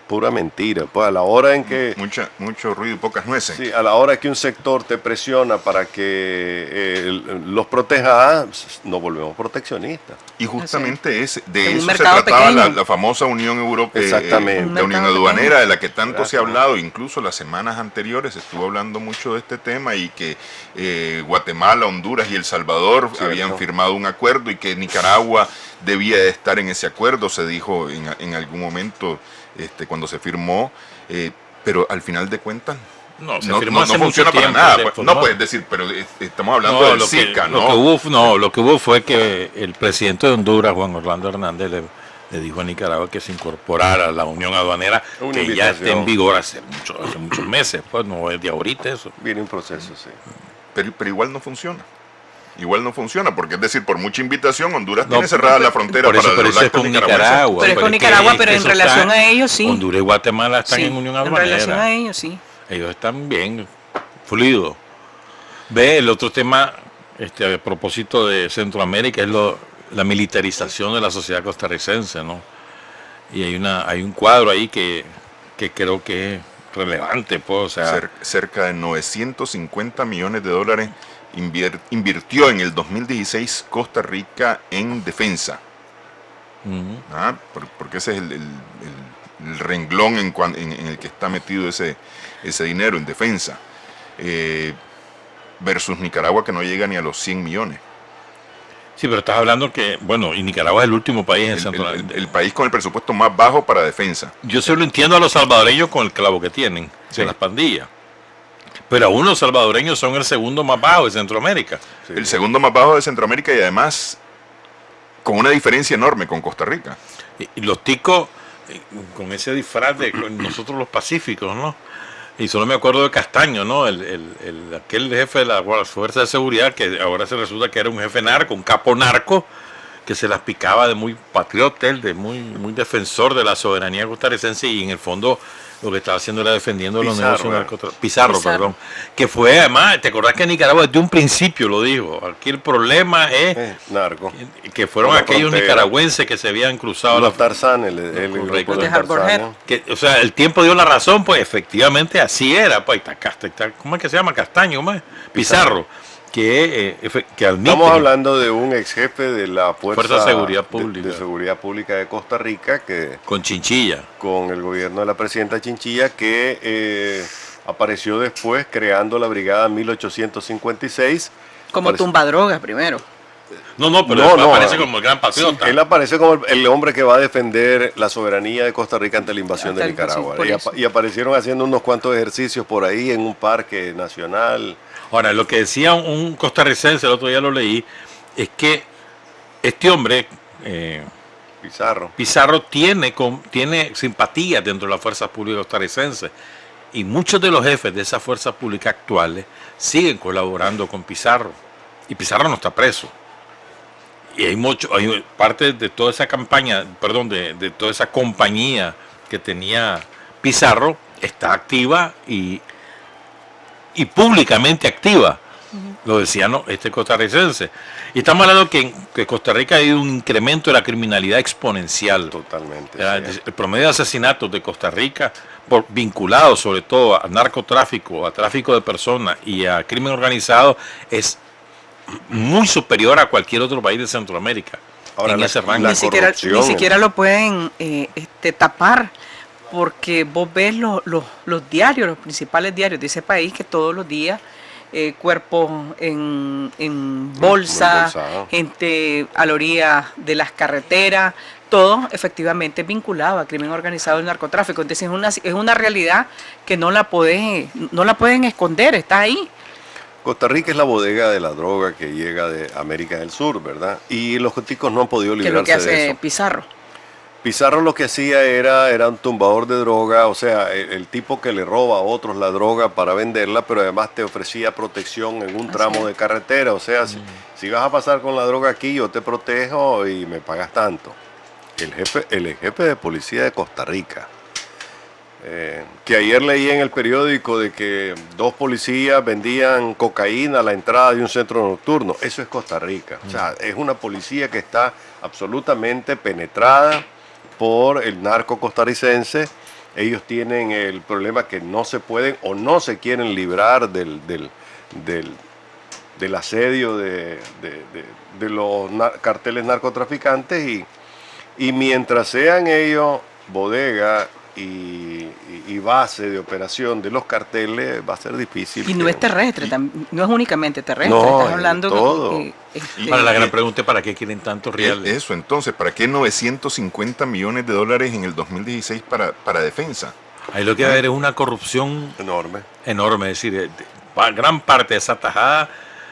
Pura mentira. Pues a la hora en que Mucho ruido y pocas nueces. sí, a la hora que un sector te presiona para que los proteja, nos volvemos proteccionistas. Y justamente de En eso un se mercado trataba pequeño. la famosa Unión Europea, Exactamente. la Un Unión mercado Aduanera, pequeño. de la que tanto se ha Exacto. hablado, incluso las semanas anteriores se estuvo hablando mucho de este tema, y que Guatemala, Honduras y El Salvador Cierto. habían firmado un acuerdo y que Nicaragua debía de estar en ese acuerdo, se dijo en algún momento cuando se firmó, pero al final de cuentas No, se no firmó hace funciona mucho para tiempo, nada. se Pues, formó. no puedes decir, pero estamos hablando del SICA, ¿no? Lo que hubo fue que el presidente de Honduras, Juan Orlando Hernández, le dijo a Nicaragua que se incorporara a la Unión Aduanera, Una que ya invitación. está en vigor hace muchos meses, pues no es de ahorita eso. Viene un proceso, sí. Pero igual no funciona. Igual no funciona, porque es decir, por mucha invitación, Honduras tiene cerrada la frontera Por eso, para pero los eso es lácteos con nicaragüenses. Nicaragua. Pero es con que Nicaragua, pero en eso relación está- a ellos sí. Honduras y Guatemala están Sí, en Unión en relación Aduanera. a ellos sí. Ellos están bien fluidos. Ve, el otro tema, a propósito de Centroamérica, es la militarización de la sociedad costarricense, ¿no? Y hay un cuadro ahí que creo que es relevante, pues, o sea, Cerca de 950 millones de dólares invirtió en el 2016 Costa Rica en defensa. ujú. Porque ese es el renglón en el que está metido ese dinero, en defensa. Versus Nicaragua, que no llega ni a los 100 millones. Sí, pero estás hablando que, bueno, y Nicaragua es el último país en Centroamérica. El país con el presupuesto más bajo para defensa. Yo se lo entiendo a los salvadoreños con el clavo que tienen, Sí. de las pandillas. Pero aún los salvadoreños son el segundo más bajo de Centroamérica. Sí. El segundo más bajo de Centroamérica, y además con una diferencia enorme con Costa Rica. Y los ticos, con ese disfraz de nosotros los pacíficos, ¿no? Y solo me acuerdo de Castaño, ¿no? Aquel jefe de la Fuerza de Seguridad, que ahora se resulta que era un jefe narco, un capo narco, que se las picaba de muy patriota, de muy defensor de la soberanía costarricense, y en el fondo lo que estaba haciendo era defendiendo los Pizarro, negocios narcotráficos. Pizarro, perdón. Que fue, además, ¿te acordás que Nicaragua desde un principio lo dijo? Aquí el problema es narco. que fueron Por la aquellos frontera. nicaragüenses que se habían cruzado Los Tarzán, el Correcto. grupo Los de de Harbor Head. Tarzán. o sea, el tiempo dio la razón, pues efectivamente así era. Pues, ¿cómo es que se llama? Castaño, ¿cómo es? Pizarro. Que admite. Estamos hablando de un ex jefe de la Fuerza de Seguridad Pública. de Seguridad Pública de Costa Rica, que Con Chinchilla. con el gobierno de la presidenta Chinchilla, que apareció después creando la brigada 1856. Como Apareció- tumbadrogas primero. No, pero No, él no, aparece como el gran patriota. Él aparece como el hombre que va a defender la soberanía de Costa Rica ante la invasión Ante de la invasión, Nicaragua. por Y, eso. y aparecieron haciendo unos cuantos ejercicios por ahí en un parque nacional. Ahora, lo que decía un costarricense, el otro día lo leí, es que este hombre, Pizarro. tiene simpatía dentro de las fuerzas públicas costarricenses. Y muchos de los jefes de esas fuerzas públicas actuales siguen colaborando con Pizarro. Y Pizarro no está preso. Y hay parte de toda esa campaña, perdón, de toda esa compañía que tenía Pizarro, está activa y públicamente activa. Lo decía este costarricense. Y estamos hablando que Costa Rica ha habido un incremento de la criminalidad exponencial. Totalmente. El promedio de asesinatos de Costa Rica, vinculado sobre todo a narcotráfico, a tráfico de personas y a crimen organizado, es muy superior a cualquier otro país de Centroamérica. Ahora, en ese rango. la Ni siquiera, corrupción, ni siquiera lo pueden tapar, porque vos ves los diarios, los principales diarios de ese país, que todos los días cuerpos en bolsa, Embolsado. gente a la orilla de las carreteras, todo efectivamente vinculado a crimen organizado y narcotráfico. Entonces es una realidad que no la pueden esconder, está ahí. Costa Rica es la bodega de la droga que llega de América del Sur, ¿verdad? Y los ticos no han podido Que es lo que librarse de hace eso. Pizarro. Pizarro lo que hacía era un tumbador de droga, o sea, el tipo que le roba a otros la droga para venderla, pero además te ofrecía protección en un tramo de carretera. O sea, si vas a pasar con la droga aquí, yo te protejo y me pagas tanto. El jefe de policía de Costa Rica, que ayer leí en el periódico de que 2 policías vendían cocaína a la entrada de un centro nocturno. Eso es Costa Rica. O sea, es una policía que está absolutamente penetrada por el narco costarricense. Ellos tienen el problema que no se pueden o no se quieren librar del asedio de los carteles narcotraficantes, y mientras sean ellos bodega y base de operación de los carteles, va a ser difícil. Y no es terrestre, no es únicamente terrestre, No, estás es hablando todo. Ahora la gran pregunta es: ¿para qué quieren tantos reales? Eso, entonces, ¿para qué 950 millones de dólares en el 2016 para defensa? Ahí lo que va a haber es una corrupción enorme. enorme. Es decir, gran parte de esa tajada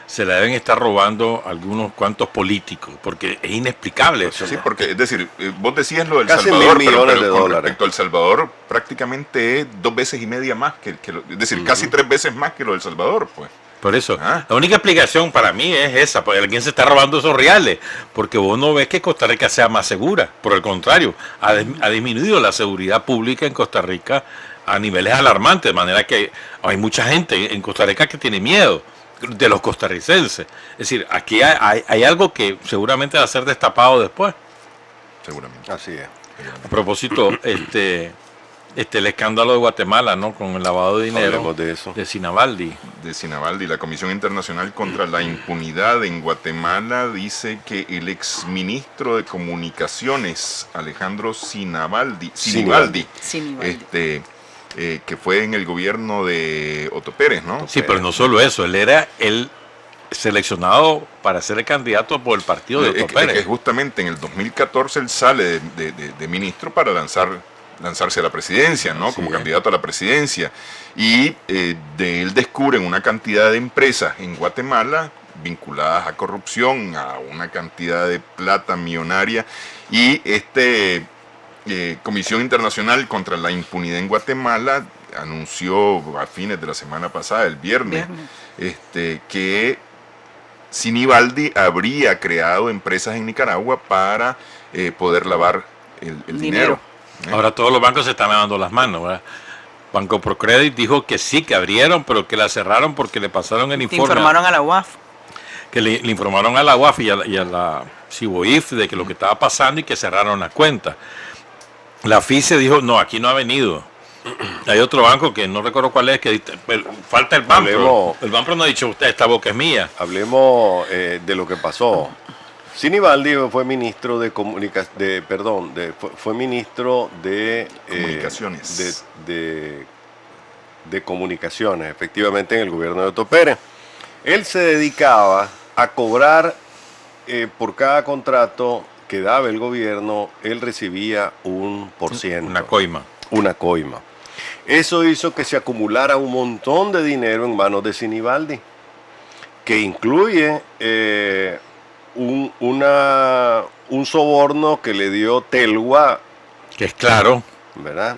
se la deben estar robando algunos cuantos políticos, porque es inexplicable. Sí, porque, es decir, vos decías lo del Casi Salvador, 1.000 millones de con dólares. respecto al Salvador, prácticamente es 2 veces y media más es decir, casi 3 veces más que lo del Salvador, pues. Por eso, Ah. la única explicación para mí es esa, porque alguien se está robando esos reales, porque vos no ves que Costa Rica sea más segura, por el contrario, ha disminuido la seguridad pública en Costa Rica a niveles alarmantes, de manera que hay mucha gente en Costa Rica que tiene miedo de los costarricenses. Es decir, aquí hay algo que seguramente va a ser destapado después. Seguramente. Así es. A propósito, el escándalo de Guatemala, ¿no? Con el lavado de dinero Hablemos de eso. de Sinabaldi. De Sinabaldi, la Comisión Internacional contra la Impunidad en Guatemala dice que el exministro de Comunicaciones, Alejandro Sinibaldi, Sinibaldi. que fue en el gobierno de Otto Pérez, ¿no? Sí, pero no solo eso, él era el seleccionado para ser el candidato por el partido de Otto que Pérez. justamente en el 2014 él sale de ministro para lanzarse a la presidencia, ¿no? Así Como es. candidato a la presidencia. Y de él descubren una cantidad de empresas en Guatemala vinculadas a corrupción, a una cantidad de plata millonaria. Y Comisión Internacional contra la Impunidad en Guatemala anunció a fines de la semana pasada, el viernes, que Sinibaldi habría creado empresas en Nicaragua para poder lavar el dinero. Ahora todos los bancos se están lavando las manos, ¿verdad? Banco Procredit dijo que sí, que abrieron, pero que la cerraron porque le pasaron el Te informe. informaron a la UAF. Que le informaron a la UAF y a la CIBOIF de que lo que estaba pasando y que cerraron la cuenta. La FICE dijo, no, aquí no ha venido. Hay otro banco que no recuerdo cuál es, que dice, falta el Banpro. El Banpro no ha dicho, usted, esta boca es mía. Hablemos de lo que pasó. Sinibaldi fue ministro fue ministro de Comunicaciones. de comunicaciones, efectivamente, en el gobierno de Otto Pérez. Él se dedicaba a cobrar por cada contrato que daba el gobierno, él recibía un %. Una coima. Una coima. Eso hizo que se acumulara un montón de dinero en manos de Sinibaldi, que incluye un soborno que le dio Telgua, Que es claro. ¿verdad?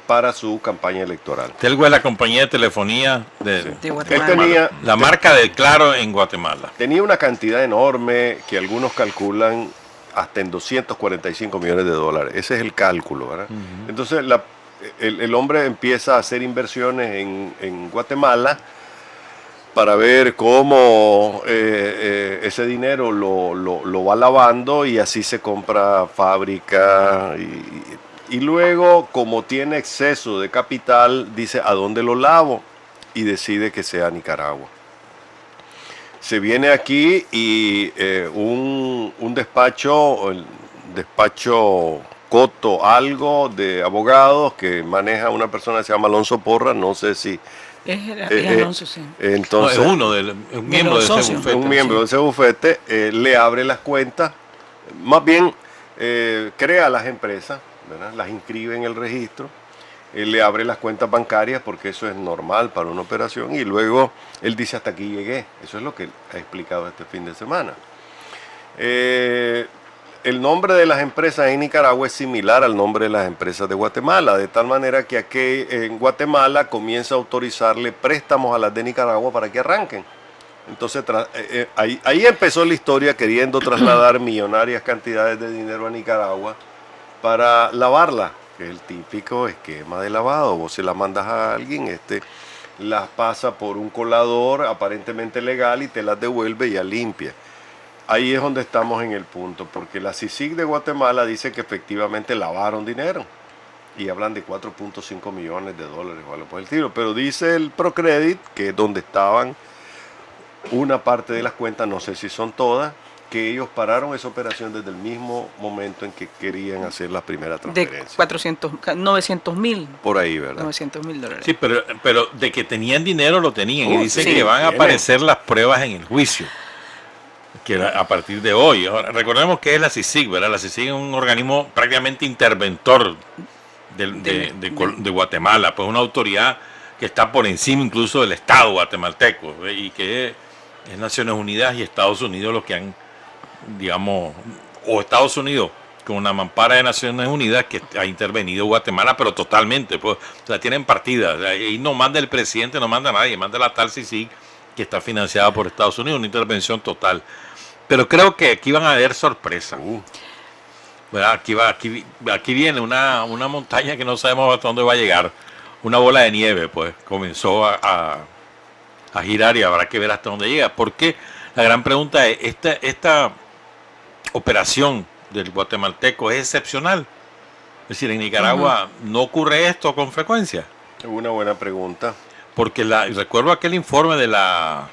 Para su campaña electoral. Telgua es la compañía de telefonía De Él Guatemala. la marca del Claro en Guatemala. tenía una cantidad enorme que algunos calculan hasta en 245 millones de dólares. Ese es el cálculo, ¿verdad? Entonces el hombre empieza a hacer inversiones en Guatemala para ver cómo ese dinero lo va lavando y así se compra fábrica y luego, como tiene exceso de capital, dice ¿a dónde lo lavo? Y decide que sea Nicaragua. Se viene aquí y un despacho, el despacho Coto algo de abogados que maneja una persona que se llama Alonso Porra, no sé si... Es Alonso, sí. Entonces, No, es un miembro de ese socios. bufete. un miembro de ese bufete le abre las cuentas, más bien crea las empresas, ¿verdad? Las inscribe en el registro, le abre las cuentas bancarias porque eso es normal para una operación y luego él dice hasta aquí llegué. Eso es lo que ha explicado este fin de semana. El nombre de las empresas en Nicaragua es similar al nombre de las empresas de Guatemala, de tal manera que aquí en Guatemala comienza a autorizarle préstamos a las de Nicaragua para que arranquen. Entonces ahí empezó la historia queriendo trasladar millonarias cantidades de dinero a Nicaragua para lavarla, que es el típico esquema de lavado. Vos se las mandas a alguien, las pasa por un colador aparentemente legal y te las devuelve ya limpia. Ahí es donde estamos en el punto, porque la CICIG de Guatemala dice que efectivamente lavaron dinero y hablan de 4.5 millones de dólares o algo por el estilo, pero dice el Procredit, que es donde estaban una parte de las cuentas, no sé si son todas, que ellos pararon esa operación desde el mismo momento en que querían hacer la primera De transferencia. 900.000. Por ahí, ¿verdad? $900.000. Sí, pero de que tenían dinero lo tenían. Y dicen sí, que van a tienen. aparecer las pruebas en el juicio. Que a partir de hoy. Ahora, recordemos que es la CICIG, ¿verdad? La CICIG es un organismo prácticamente interventor de Guatemala, pues una autoridad que está por encima incluso del Estado guatemalteco, ¿ve? Y que es Naciones Unidas y Estados Unidos los que han, digamos, o Estados Unidos con una mampara de Naciones Unidas que ha intervenido Guatemala, pero totalmente, pues, o sea, tienen partidas, y no manda el presidente, no manda nadie, manda la tal CICIG que está financiada por Estados Unidos, una intervención total. Pero creo que aquí van a haber sorpresas. ¿Verdad? Aquí viene una montaña que no sabemos hasta dónde va a llegar. Una bola de nieve, pues, comenzó a girar y habrá que ver hasta dónde llega. Porque la gran pregunta es, esta operación del guatemalteco es excepcional. Es decir, en Nicaragua no ocurre esto con frecuencia. Es una buena pregunta. Porque recuerdo aquel informe de la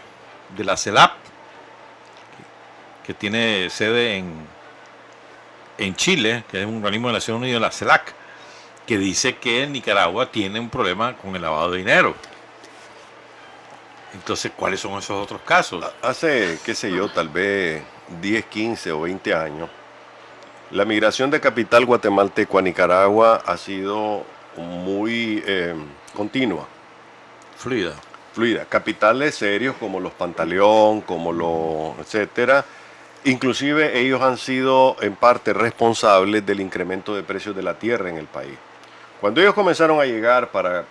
CELAP, que tiene sede en Chile, que es un organismo de Naciones Unidas, la CELAC, que dice que Nicaragua tiene un problema con el lavado de dinero. Entonces, ¿cuáles son esos otros casos? Hace, qué sé yo, tal vez 10, 15 o 20 años, la migración de capital guatemalteco a Nicaragua ha sido muy continua. Fluida. Capitales serios como los Pantaleón, como los etcétera. Inclusive ellos han sido en parte responsables del incremento de precios de la tierra en el país. Cuando ellos comenzaron a llegar para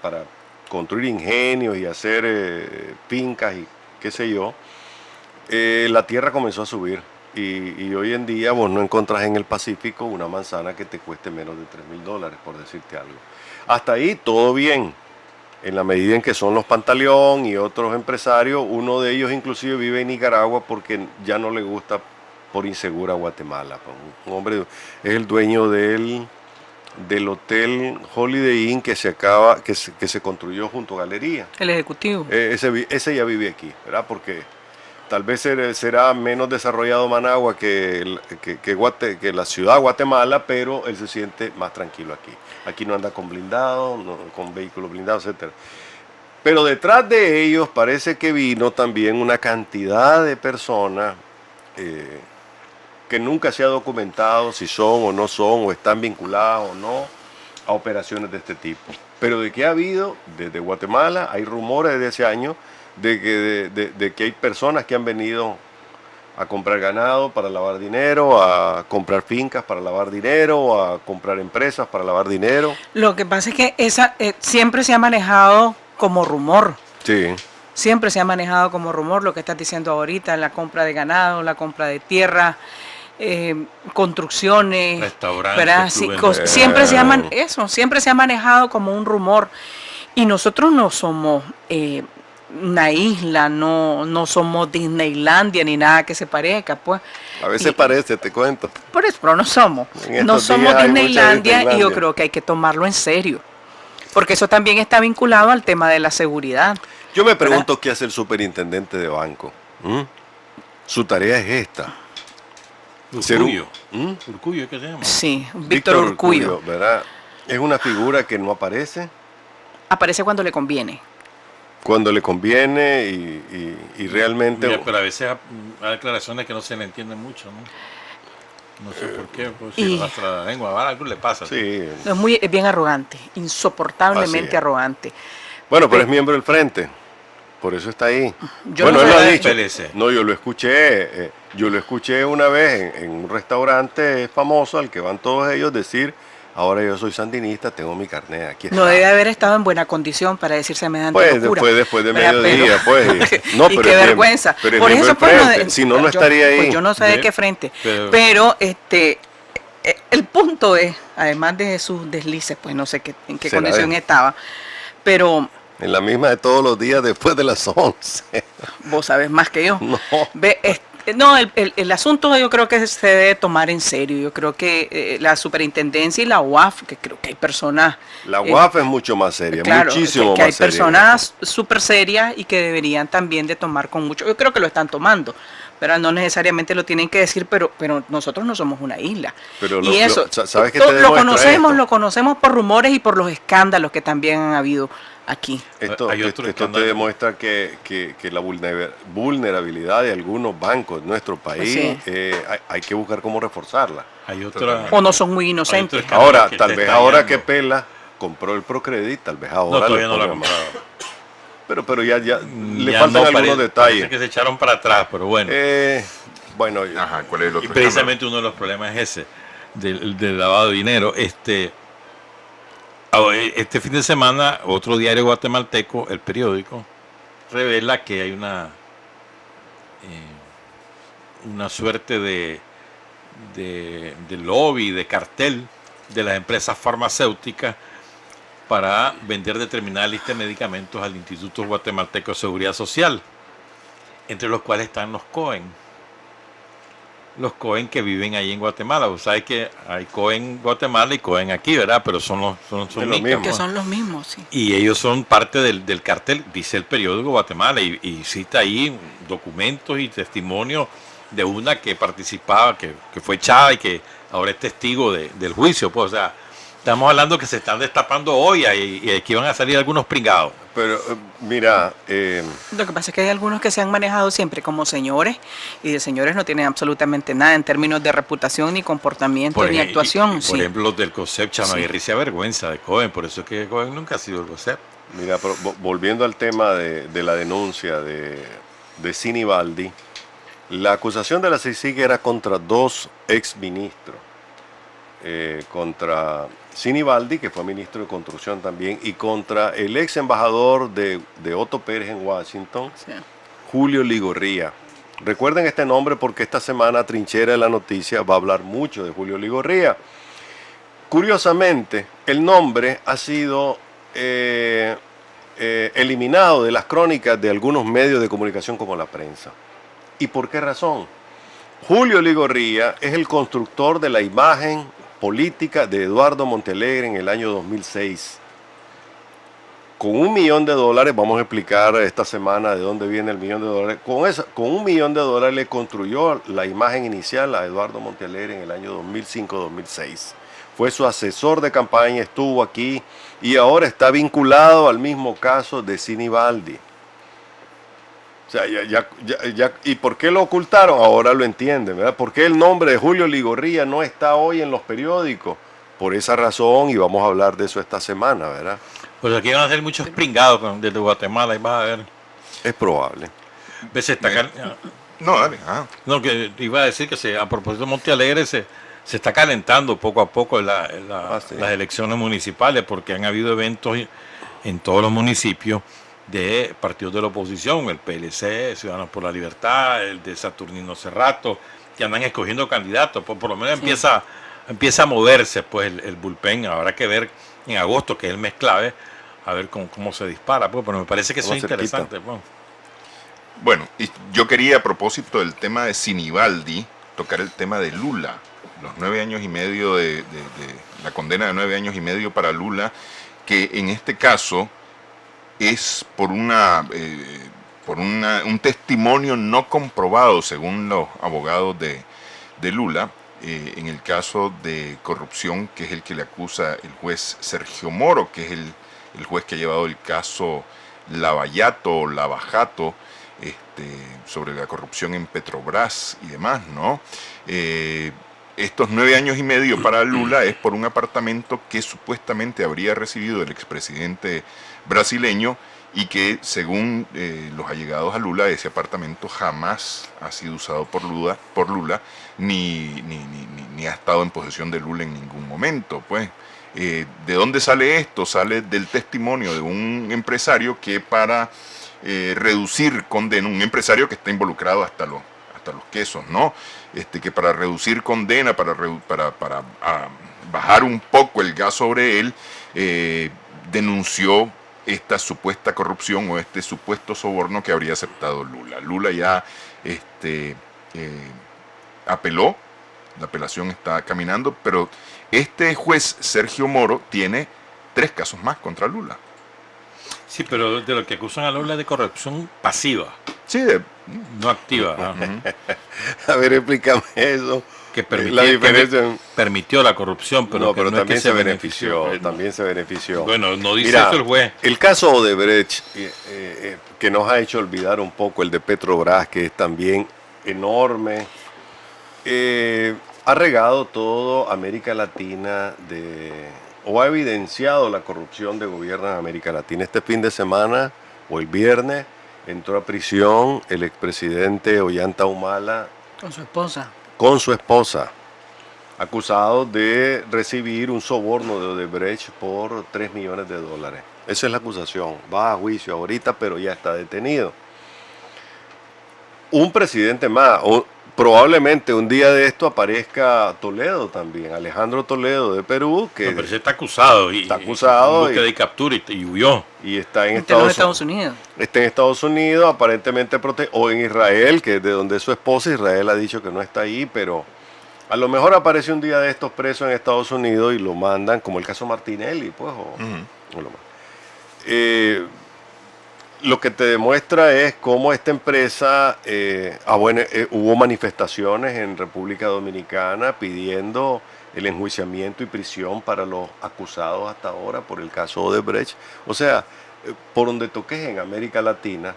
construir ingenios y hacer fincas y qué sé yo, la tierra comenzó a subir. Y hoy en día vos no encontrás en el Pacífico una manzana que te cueste menos de $3.000, por decirte algo. Hasta ahí todo bien, en la medida en que son los Pantaleón y otros empresarios. Uno de ellos inclusive vive en Nicaragua porque ya no le gusta por insegura Guatemala. Un hombre es el dueño del hotel Holiday Inn que se construyó junto a Galería. El ejecutivo. Ese ya vive aquí, ¿verdad? Porque tal vez será menos desarrollado Managua que la ciudad de Guatemala, pero él se siente más tranquilo aquí. Aquí no anda con blindados, con vehículos blindados, etc. Pero detrás de ellos parece que vino también una cantidad de personas que nunca se ha documentado si son o no son, o están vinculadas o no a operaciones de este tipo. Pero de que ha habido, desde Guatemala, hay rumores desde hace años de que hay personas que han venido a comprar ganado para lavar dinero, a comprar fincas para lavar dinero, a comprar empresas para lavar dinero. Lo que pasa es que siempre se ha manejado como rumor. Sí. Siempre se ha manejado como rumor lo que estás diciendo ahorita, la compra de ganado, la compra de tierra, construcciones, restaurantes, sí, siempre se ha manejado como un rumor. Y nosotros no somos una isla, no somos Disneylandia ni nada que se parezca, pues. A veces parece, te cuento. Por eso, pero no somos Disneylandia, y yo creo que hay que tomarlo en serio, porque eso también está vinculado al tema de la seguridad. Yo me pregunto qué hace el superintendente de banco. Su tarea es esta. Urcullo. Urcullo, ¿qué se llama? Sí, Víctor Urcullo, ¿verdad? Es una figura que no aparece. Aparece cuando le conviene. Cuando le conviene y realmente... Mira, pero a veces hay declaraciones que no se le entienden mucho, ¿no? No sé por qué, pues si no arrastra la lengua, algo le pasa. Sí. Es bien arrogante, insoportablemente arrogante. Bueno, pero es miembro del Frente, por eso está ahí. Él lo ha dicho. PLC. No, yo lo escuché una vez en un restaurante famoso al que van todos ellos decir: ahora yo soy sandinista, tengo mi carnet, aquí está. No debe haber estado en buena condición para decir semejante locura. Después de mediodía, pues. No, pero qué vergüenza. Por eso, pues, si no estaría ahí. Pues yo no sé de qué frente. Pero el punto es, además de sus deslices, pues no sé en qué condición estaba, pero... En la misma de todos los días después de las 11. Vos sabés más que yo. No. No, el asunto yo creo que se debe tomar en serio. Yo creo que la superintendencia y la UAF, que creo que hay personas... La UAF es mucho más seria, claro, muchísimo que más hay seria. personas súper serias y que deberían también de tomar con mucho... Yo creo que lo están tomando, pero no necesariamente lo tienen que decir, pero nosotros no somos una isla. Pero y eso, ¿sabes qué te demuestra esto? Lo conocemos por rumores y por los escándalos que también han habido aquí. Esto te demuestra que la vulnerabilidad de algunos bancos de nuestro país, hay que buscar cómo reforzarla. O no son muy inocentes. Ahora, tal vez ahora que Pela compró el Procredit, tal vez ahora todavía no lo ha comprado. Pero ya le faltan algunos detalles. Que se echaron para atrás, pero bueno. Bueno, ajá, ¿cuál es el otro? Y precisamente uno de los problemas es ese, del lavado de dinero. Este fin de semana, otro diario guatemalteco, El Periódico, revela que hay una suerte de lobby, de cartel de las empresas farmacéuticas para vender determinada lista de medicamentos al Instituto Guatemalteco de Seguridad Social, entre los cuales están los COEN. Los COEN que viven ahí en Guatemala. Vos sabés que hay COEN en Guatemala y COEN aquí, ¿verdad? Pero son los mismos. Que son los mismos, sí. Y ellos son parte del cartel, dice El Periódico Guatemala, y cita ahí documentos y testimonios de una que participaba, que fue echada y que ahora es testigo del juicio, pues, o sea, estamos hablando que se están destapando hoy y aquí van a salir algunos pringados. Pero mira... Lo que pasa es que hay algunos que se han manejado siempre como señores, y de señores no tienen absolutamente nada en términos de reputación, ni comportamiento, ni actuación. Por ejemplo, los del COSEP, Chamaguirri se avergüenza de COEN, por eso es que COEN nunca ha sido el COSEP. Mira, pero volviendo al tema de la denuncia de Sinibaldi, la acusación de la CICIG era contra dos exministros. Contra Sinibaldi, que fue ministro de Construcción también, y contra el ex embajador de Otto Pérez en Washington, Julio Ligorría. Recuerden este nombre porque esta semana Trinchera de la Noticia va a hablar mucho de Julio Ligorría. Curiosamente, el nombre ha sido eliminado de las crónicas de algunos medios de comunicación como la prensa. ¿Y por qué razón? Julio Ligorría es el constructor de la imagen política de Eduardo Montealegre en el año 2006. Con $1 millón, vamos a explicar esta semana de dónde viene el $1 millón. Con $1 millón le construyó la imagen inicial a Eduardo Montealegre en el año 2005-2006. Fue su asesor de campaña, estuvo aquí y ahora está vinculado al mismo caso de Sinibaldi. O sea, ¿y por qué lo ocultaron? Ahora lo entienden, ¿verdad? ¿Por qué el nombre de Julio Ligorría no está hoy en los periódicos? Por esa razón, y vamos a hablar de eso esta semana, ¿verdad? Pues aquí van a ser muchos pringados desde Guatemala, y vas a ver. Es probable. No, dale. No, que iba a decir que a propósito de Montealegre se está calentando poco a poco las elecciones municipales, porque han habido eventos en todos los municipios de partidos de la oposición, el PLC, Ciudadanos por la Libertad, el de Saturnino Cerrato, que andan escogiendo candidatos. Pues por lo menos empieza a moverse pues el bullpen. Habrá que ver en agosto, que es el mes clave, a ver cómo se dispara. Pues, pero me parece que eso es interesante. Pues. Bueno, y yo quería, a propósito del tema de Sinibaldi, tocar el tema de Lula. Los 9 años y medio de la condena de 9 años y medio para Lula, que en este caso es por un testimonio no comprobado, según los abogados de Lula, en el caso de corrupción, que es el que le acusa el juez Sergio Moro, que es el juez que ha llevado el caso Lavallato o Lavajato, sobre la corrupción en Petrobras y demás, ¿no? Estos 9 años y medio para Lula es por un apartamento que supuestamente habría recibido el expresidente brasileño y que, según los allegados a Lula, ese apartamento jamás ha sido usado por Lula ni ha estado en posesión de Lula en ningún momento. Pues, ¿de dónde sale esto? Sale del testimonio de un empresario que para reducir condena, un empresario que está involucrado hasta los quesos, ¿no? Que para reducir condena, para bajar un poco el gas sobre él, denunció esta supuesta corrupción o este supuesto soborno que habría aceptado Lula. Lula ya apeló, la apelación está caminando, pero este juez Sergio Moro tiene 3 casos más contra Lula. Sí, pero de lo que acusan a Lula es de corrupción pasiva. Sí, no activa. A ver, explícame eso. Que permitió la corrupción, pero no también es que se benefició. También se benefició. Bueno, no dice eso el juez. El caso Odebrecht, que nos ha hecho olvidar un poco el de Petrobras, que es también enorme, ha regado todo América Latina o ha evidenciado la corrupción de gobierno en América Latina. Este fin de semana, o el viernes, entró a prisión el expresidente Ollanta Humala. Con su esposa, acusado de recibir un soborno de Odebrecht por $3 millones. Esa es la acusación. Va a juicio ahorita, pero ya está detenido. Un presidente más, probablemente un día de esto aparezca Toledo también, Alejandro Toledo de Perú, que pero ese está acusado y búsqueda y captura y huyó. Y está en Estados Unidos. Está en Estados Unidos, aparentemente o en Israel, que es de donde es su esposa. Israel ha dicho que no está ahí, pero a lo mejor aparece un día de estos presos en Estados Unidos y lo mandan, como el caso Martinelli, pues, lo que te demuestra es cómo esta empresa, hubo manifestaciones en República Dominicana pidiendo el enjuiciamiento y prisión para los acusados hasta ahora por el caso Odebrecht. O sea, por donde toques en América Latina,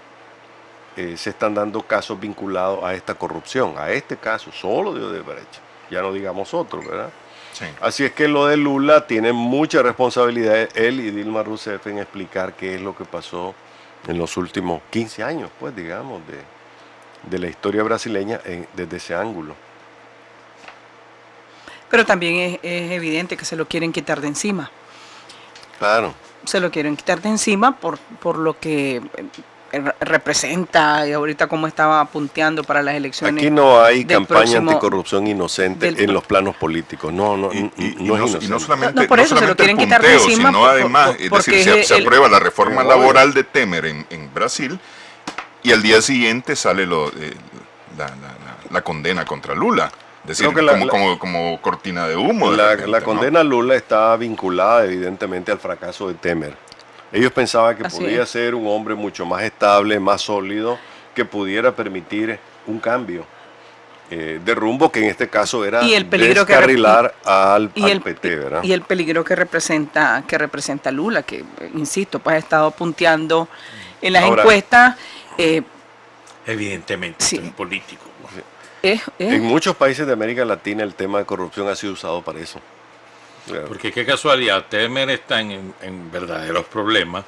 se están dando casos vinculados a esta corrupción, a este caso solo de Odebrecht, ya no digamos otro, ¿verdad? Sí. Así es que lo de Lula tiene mucha responsabilidad él y Dilma Rousseff en explicar qué es lo que pasó en los últimos 15 años, pues, digamos, de la historia brasileña desde ese ángulo. Pero también es evidente que se lo quieren quitar de encima. Claro. Se lo quieren quitar de encima por lo que representa, y ahorita cómo estaba punteando para las elecciones. Aquí no hay del campaña próximo- anticorrupción inocente del- en los planos políticos. No, no, Y no es no inocente. solamente, No, por eso se lo solamente quieren el quitar de punteo, encima sino por- además, por- es porque decir, se el- aprueba la reforma Obvio. laboral de Temer en Brasil y al día siguiente sale la condena contra Lula. Es decir, Creo que como cortina de humo. de La repente, ¿no? condena a Lula está vinculada evidentemente al fracaso de Temer. Ellos pensaban que Así podía es. ser un hombre mucho más estable, más sólido, que pudiera permitir un cambio de rumbo, que en este caso era Y el peligro que descarrilar al y PT, ¿verdad? y el peligro que representa Lula, que insisto, pues ha estado punteando en las Ahora- encuestas. Evidentemente, Sí. es un político. En muchos países de América Latina el tema de corrupción ha sido usado para eso. Porque qué casualidad, Temer está en verdaderos problemas,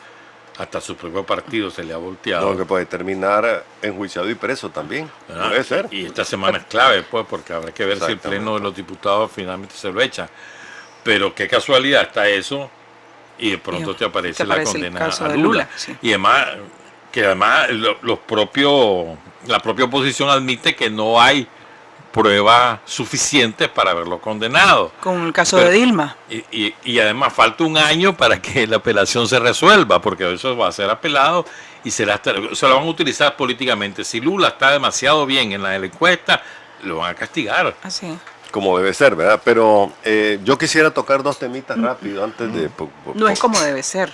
hasta su propio partido se le ha volteado. No, que puede terminar enjuiciado y preso también. ¿verdad? Puede ser. Y esta semana es clave, pues, porque habrá que ver si el Exactamente. Pleno de los Diputados finalmente se lo echa. Pero qué casualidad está eso, y de pronto Y te aparece te la aparece el condena caso a de Lula. Lula, sí. Y además, la propia oposición admite que no hay pruebas suficientes para haberlo condenado. Con el caso Pero- de Dilma. Y además falta un año para que la apelación se resuelva, porque eso va a ser apelado y se lo van a utilizar políticamente. Si Lula está demasiado bien en la encuesta, lo van a castigar. Así. Como debe ser, ¿verdad? Pero yo quisiera tocar dos temitas rápido antes de... No es como debe ser.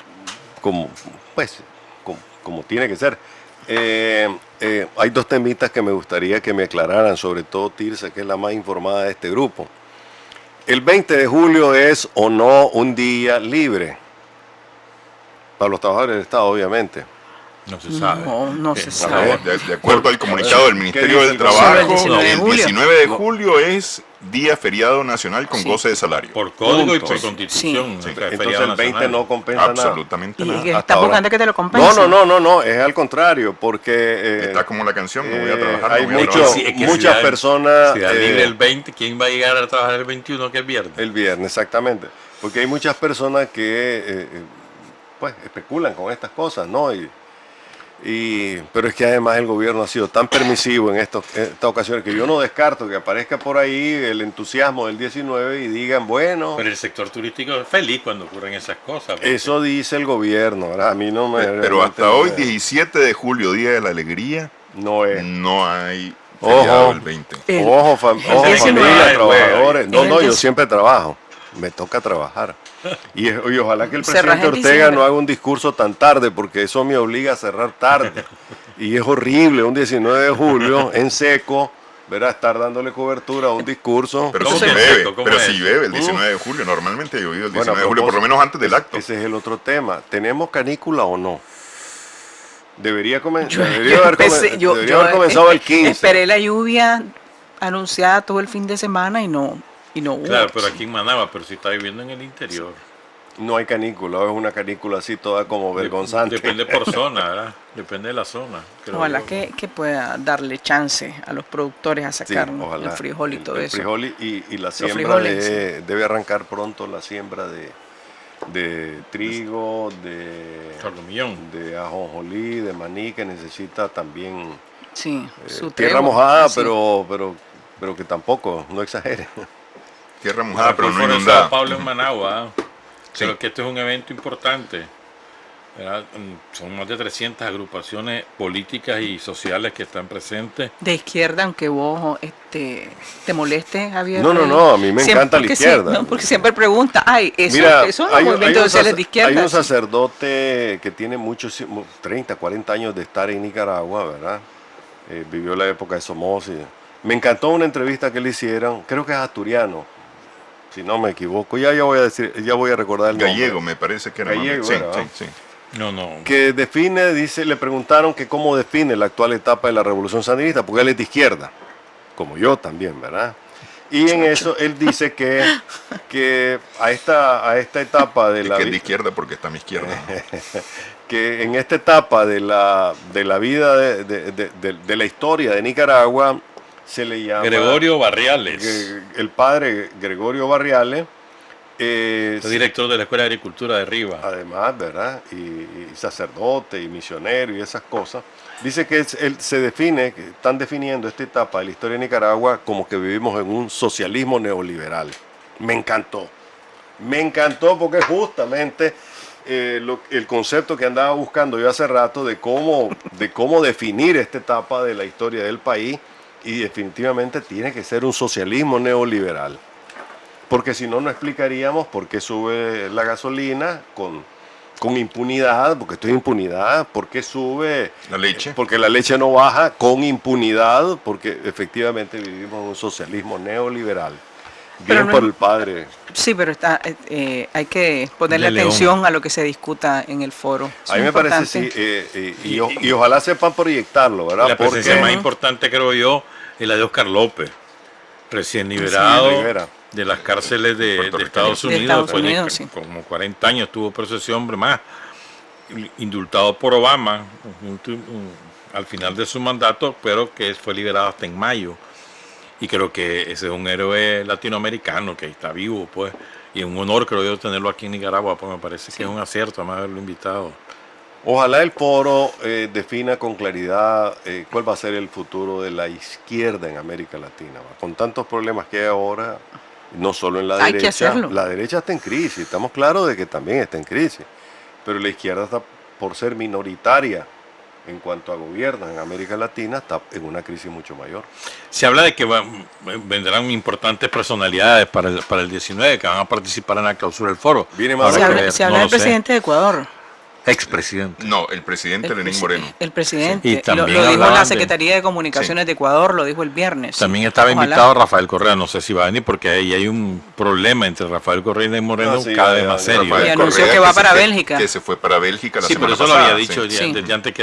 como, pues, como tiene que ser. Hay dos temitas que me gustaría que me aclararan, sobre todo Tirsa, que es la más informada de este grupo. ¿El 20 de julio es o no un día libre? Para los trabajadores del Estado, obviamente. No se sabe. No se Eh, sabe. De acuerdo al comunicado del Ministerio dice del el Trabajo, Solo el 19 de el julio. 19 de julio es día feriado nacional con Sí. goce de salario. Por código y Punto. por constitución. Sí. o sea, Entonces feriado el 20 nacional. no compensa nada. Absolutamente Y nada. que Hasta está ahora. buscando que te lo compense. No, es al contrario, porque Está como la canción, no voy a trabajar. hay no voy a mucho- trabajar. Sí, es que muchas si personas... Si da libre el 20, ¿quién va a llegar a trabajar el 21 que es viernes? El viernes, exactamente. Porque hay muchas personas que pues especulan con estas cosas, ¿no? Pero es que además el gobierno ha sido tan permisivo en estas ocasiones que yo no descarto que aparezca por ahí el entusiasmo del 19 y digan, bueno, Pero el sector turístico es feliz cuando ocurren esas cosas. porque- eso dice el gobierno, ¿verdad? A mí no me... Pero realmente hasta no hoy, me- 17 de julio, Día de la Alegría, no es. no hay Ojo. feriado el 20. Ojo, ojo, 19. familia, trabajadores. El No, yo 19. siempre trabajo. Me toca trabajar. Y ojalá que el Cerras presidente en Ortega diciembre. no haga un discurso tan tarde, porque eso me obliga a cerrar tarde. Y es horrible un 19 de julio en seco, ¿verdad? Estar dándole cobertura a un discurso. Pero ¿Cómo si que llueve, seco? ¿Cómo pero es? si llueve el 19 de julio, normalmente ha llovido el 19 de julio, por lo propósito, menos antes del acto. Ese es el otro tema. ¿Tenemos canícula o no? Debería, Yo haber, empecé- yo- debería yo haber comenzado el espe- 15. Esperé la lluvia anunciada todo el fin de semana y no hubo. Claro, pero aquí en Managua, pero si está viviendo en el interior. No hay canícula, es una canícula así toda como vergonzante. Depende por zona, ¿verdad? Depende de la zona. creo Ojalá yo. que pueda darle chance a los productores a Sí, sacar ojalá. el frijol y todo El eso. frijol y la siembra frijoles, debe arrancar pronto la siembra de trigo, Solomillón. de ajonjolí, de maní, que necesita también Sí, su tierra tregua, mojada, sí. pero que tampoco, no exagere. Tierra mojada, pero no Por eso inundada. Sao Paulo en Managua. Sí. Creo que este es un evento importante. ¿verdad? Son más de 300 agrupaciones políticas y sociales que están presentes. De izquierda, aunque vos te moleste, Javier. No, a mí me encanta la porque izquierda. no, porque siempre pregunta, eso Mira, son los hay movimientos un sociales de izquierda. hay un Sí. sacerdote que tiene muchos, 30, 40 años de estar en Nicaragua, ¿verdad? Vivió la época de Somoza. Me encantó una entrevista que le hicieron, creo que es asturiano, si no me equivoco. Ya voy a recordar el nombre. Gallego, me parece que era. Gallego, sí, ¿verdad? sí, sí. No. Que le preguntaron que cómo define la actual etapa de la revolución sandinista, porque él es de izquierda, como yo también, ¿verdad? Y en eso él dice que a esta etapa de Es la que es de vida, izquierda porque está a mi izquierda. que en esta etapa de la vida de la historia de Nicaragua se le llama Gregorio Barriales. el padre Gregorio Barriales Fue director de la Escuela de Agricultura de Rivas. Además, ¿verdad? Y sacerdote y misionero y esas cosas. Dice que él se define, que están definiendo esta etapa de la historia de Nicaragua como que vivimos en un socialismo neoliberal. Me encantó porque justamente el concepto que andaba buscando yo hace rato de cómo definir esta etapa de la historia del país, y definitivamente tiene que ser un socialismo neoliberal. Porque si no, no explicaríamos por qué sube la gasolina con impunidad, porque esto es impunidad, por qué sube la leche, porque la leche no baja con impunidad, porque efectivamente vivimos en un socialismo neoliberal. Bien por el padre. Sí, pero hay que ponerle atención a lo que se discuta en el foro. A mí me parece, sí, y ojalá sepan proyectarlo, ¿verdad? La presencia más importante, creo yo, es la de Oscar López, recién liberado de las cárceles de Estados Unidos. Sí. Como 40 años estuvo preso ese hombre más, indultado por Obama al final de su mandato, pero que fue liberado hasta en mayo. Y creo que ese es un héroe latinoamericano que está vivo, pues, y un honor, creo yo, tenerlo aquí en Nicaragua, pues me parece que es un acierto además haberlo invitado. Ojalá el foro defina con claridad cuál va a ser el futuro de la izquierda en América Latina. Con tantos problemas que hay ahora, no solo en la derecha. Hay que hacerlo. La derecha está en crisis, estamos claros de que también está en crisis, pero la izquierda está, por ser minoritaria en cuanto a gobierno en América Latina, está en una crisis mucho mayor. Se habla de que vendrán importantes personalidades para el 19 que van a participar en la clausura del foro. Se habla del presidente de Ecuador. Expresidente. No, el presidente Lenín Moreno. El presidente. Y lo dijo la Secretaría de Comunicaciones de Ecuador, lo dijo el viernes. También estaba invitado Rafael Correa, no sé si va a venir porque ahí hay un problema entre Rafael Correa y Lenín Moreno cada vez más serio. Y anunció que va para Bélgica. Que se fue para Bélgica la semana pasada. Sí, pero eso lo había dicho desde antes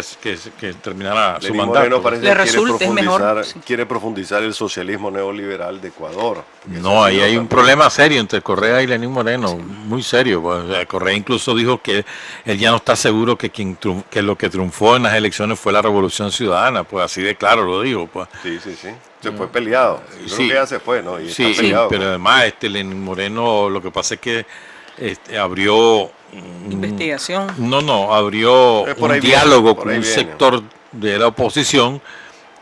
que terminara su mandato. Moreno parece le resulta, es mejor. Quiere profundizar el socialismo neoliberal de Ecuador. No, ahí hay un problema serio entre Correa y Lenín Moreno, muy serio. Correa incluso dijo que él ya no está seguro que lo que triunfó en las elecciones fue la Revolución Ciudadana, pues así de claro lo digo. Pues. Sí. Se fue peleado. Yo creo que ya se fue, ¿no? Y sí, está peleado, pero además Lenín Moreno, lo que pasa es que abrió... investigación. Abrió un diálogo con un viene. sector de la oposición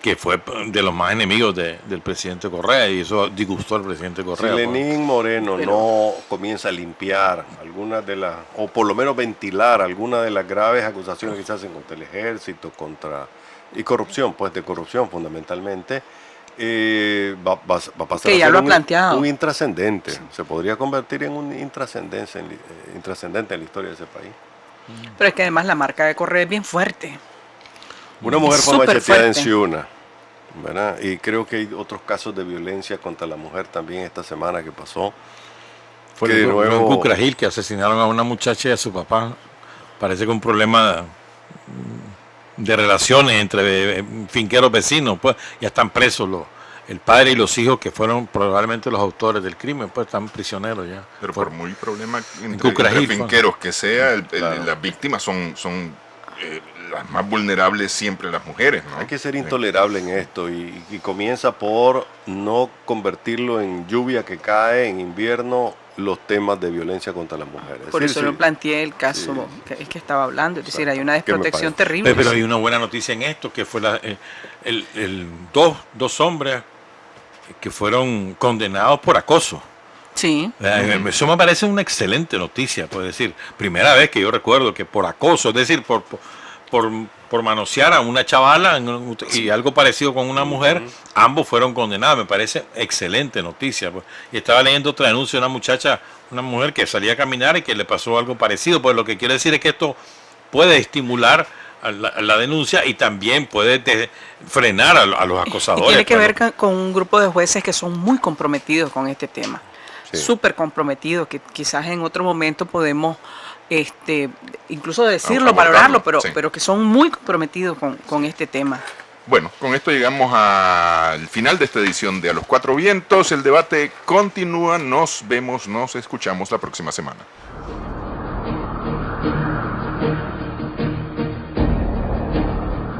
que fue de los más enemigos del presidente Correa, y eso disgustó al presidente Correa. Si Lenín Moreno no comienza a limpiar algunas de las, o por lo menos ventilar algunas de las graves acusaciones que se hacen contra el ejército, y corrupción, pues de corrupción fundamentalmente, va a pasar que a ya ser lo ha planteado. un intrascendente. Se podría convertir en un intrascendente en la historia de ese país. Pero es que además la marca de Correa es bien fuerte. Una mujer fue Súper macheteada en fuerte. Ciuna, ¿verdad? Y creo que hay otros casos de violencia contra la mujer también esta semana que pasó. Fue de nuevo en Cucragil, que asesinaron a una muchacha y a su papá. Parece que un problema de relaciones entre finqueros vecinos, pues ya están presos el padre y los hijos que fueron probablemente los autores del crimen, pues están prisioneros ya. Pero por muy problema entre finqueros que sea, las víctimas son las más vulnerables siempre las mujeres, ¿no? Hay que ser intolerable en esto y comienza por no convertirlo en lluvia que cae en invierno los temas de violencia contra las mujeres. Por eso lo planteé el caso que estaba hablando, es decir, hay una desprotección terrible. Pero hay una buena noticia en esto, que fue dos hombres que fueron condenados por acoso. Sí. Eso me parece una excelente noticia, puedo decir. Primera vez que yo recuerdo que por acoso, es decir, por manosear a una chavala y algo parecido con una mujer, ambos fueron condenados. Me parece excelente noticia. Pues. Y estaba leyendo otra denuncia de una mujer que salía a caminar y que le pasó algo parecido. Pues lo que quiere decir es que esto puede estimular a la denuncia y también puede frenar a los acosadores. Y tiene que ver con un grupo de jueces que son muy comprometidos con este tema. Súper comprometidos, que quizás en otro momento podemos incluso decirlo, valorarlo, pero que son muy comprometidos con este tema. Bueno, con esto llegamos al final de esta edición de A los Cuatro Vientos. El debate continúa, nos vemos, nos escuchamos la próxima semana.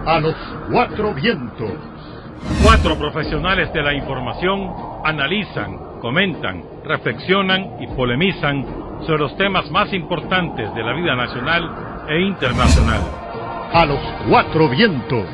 A los Cuatro Vientos. 4 profesionales de la información analizan, comentan, reflexionan y polemizan sobre los temas más importantes de la vida nacional e internacional. A los 4 vientos.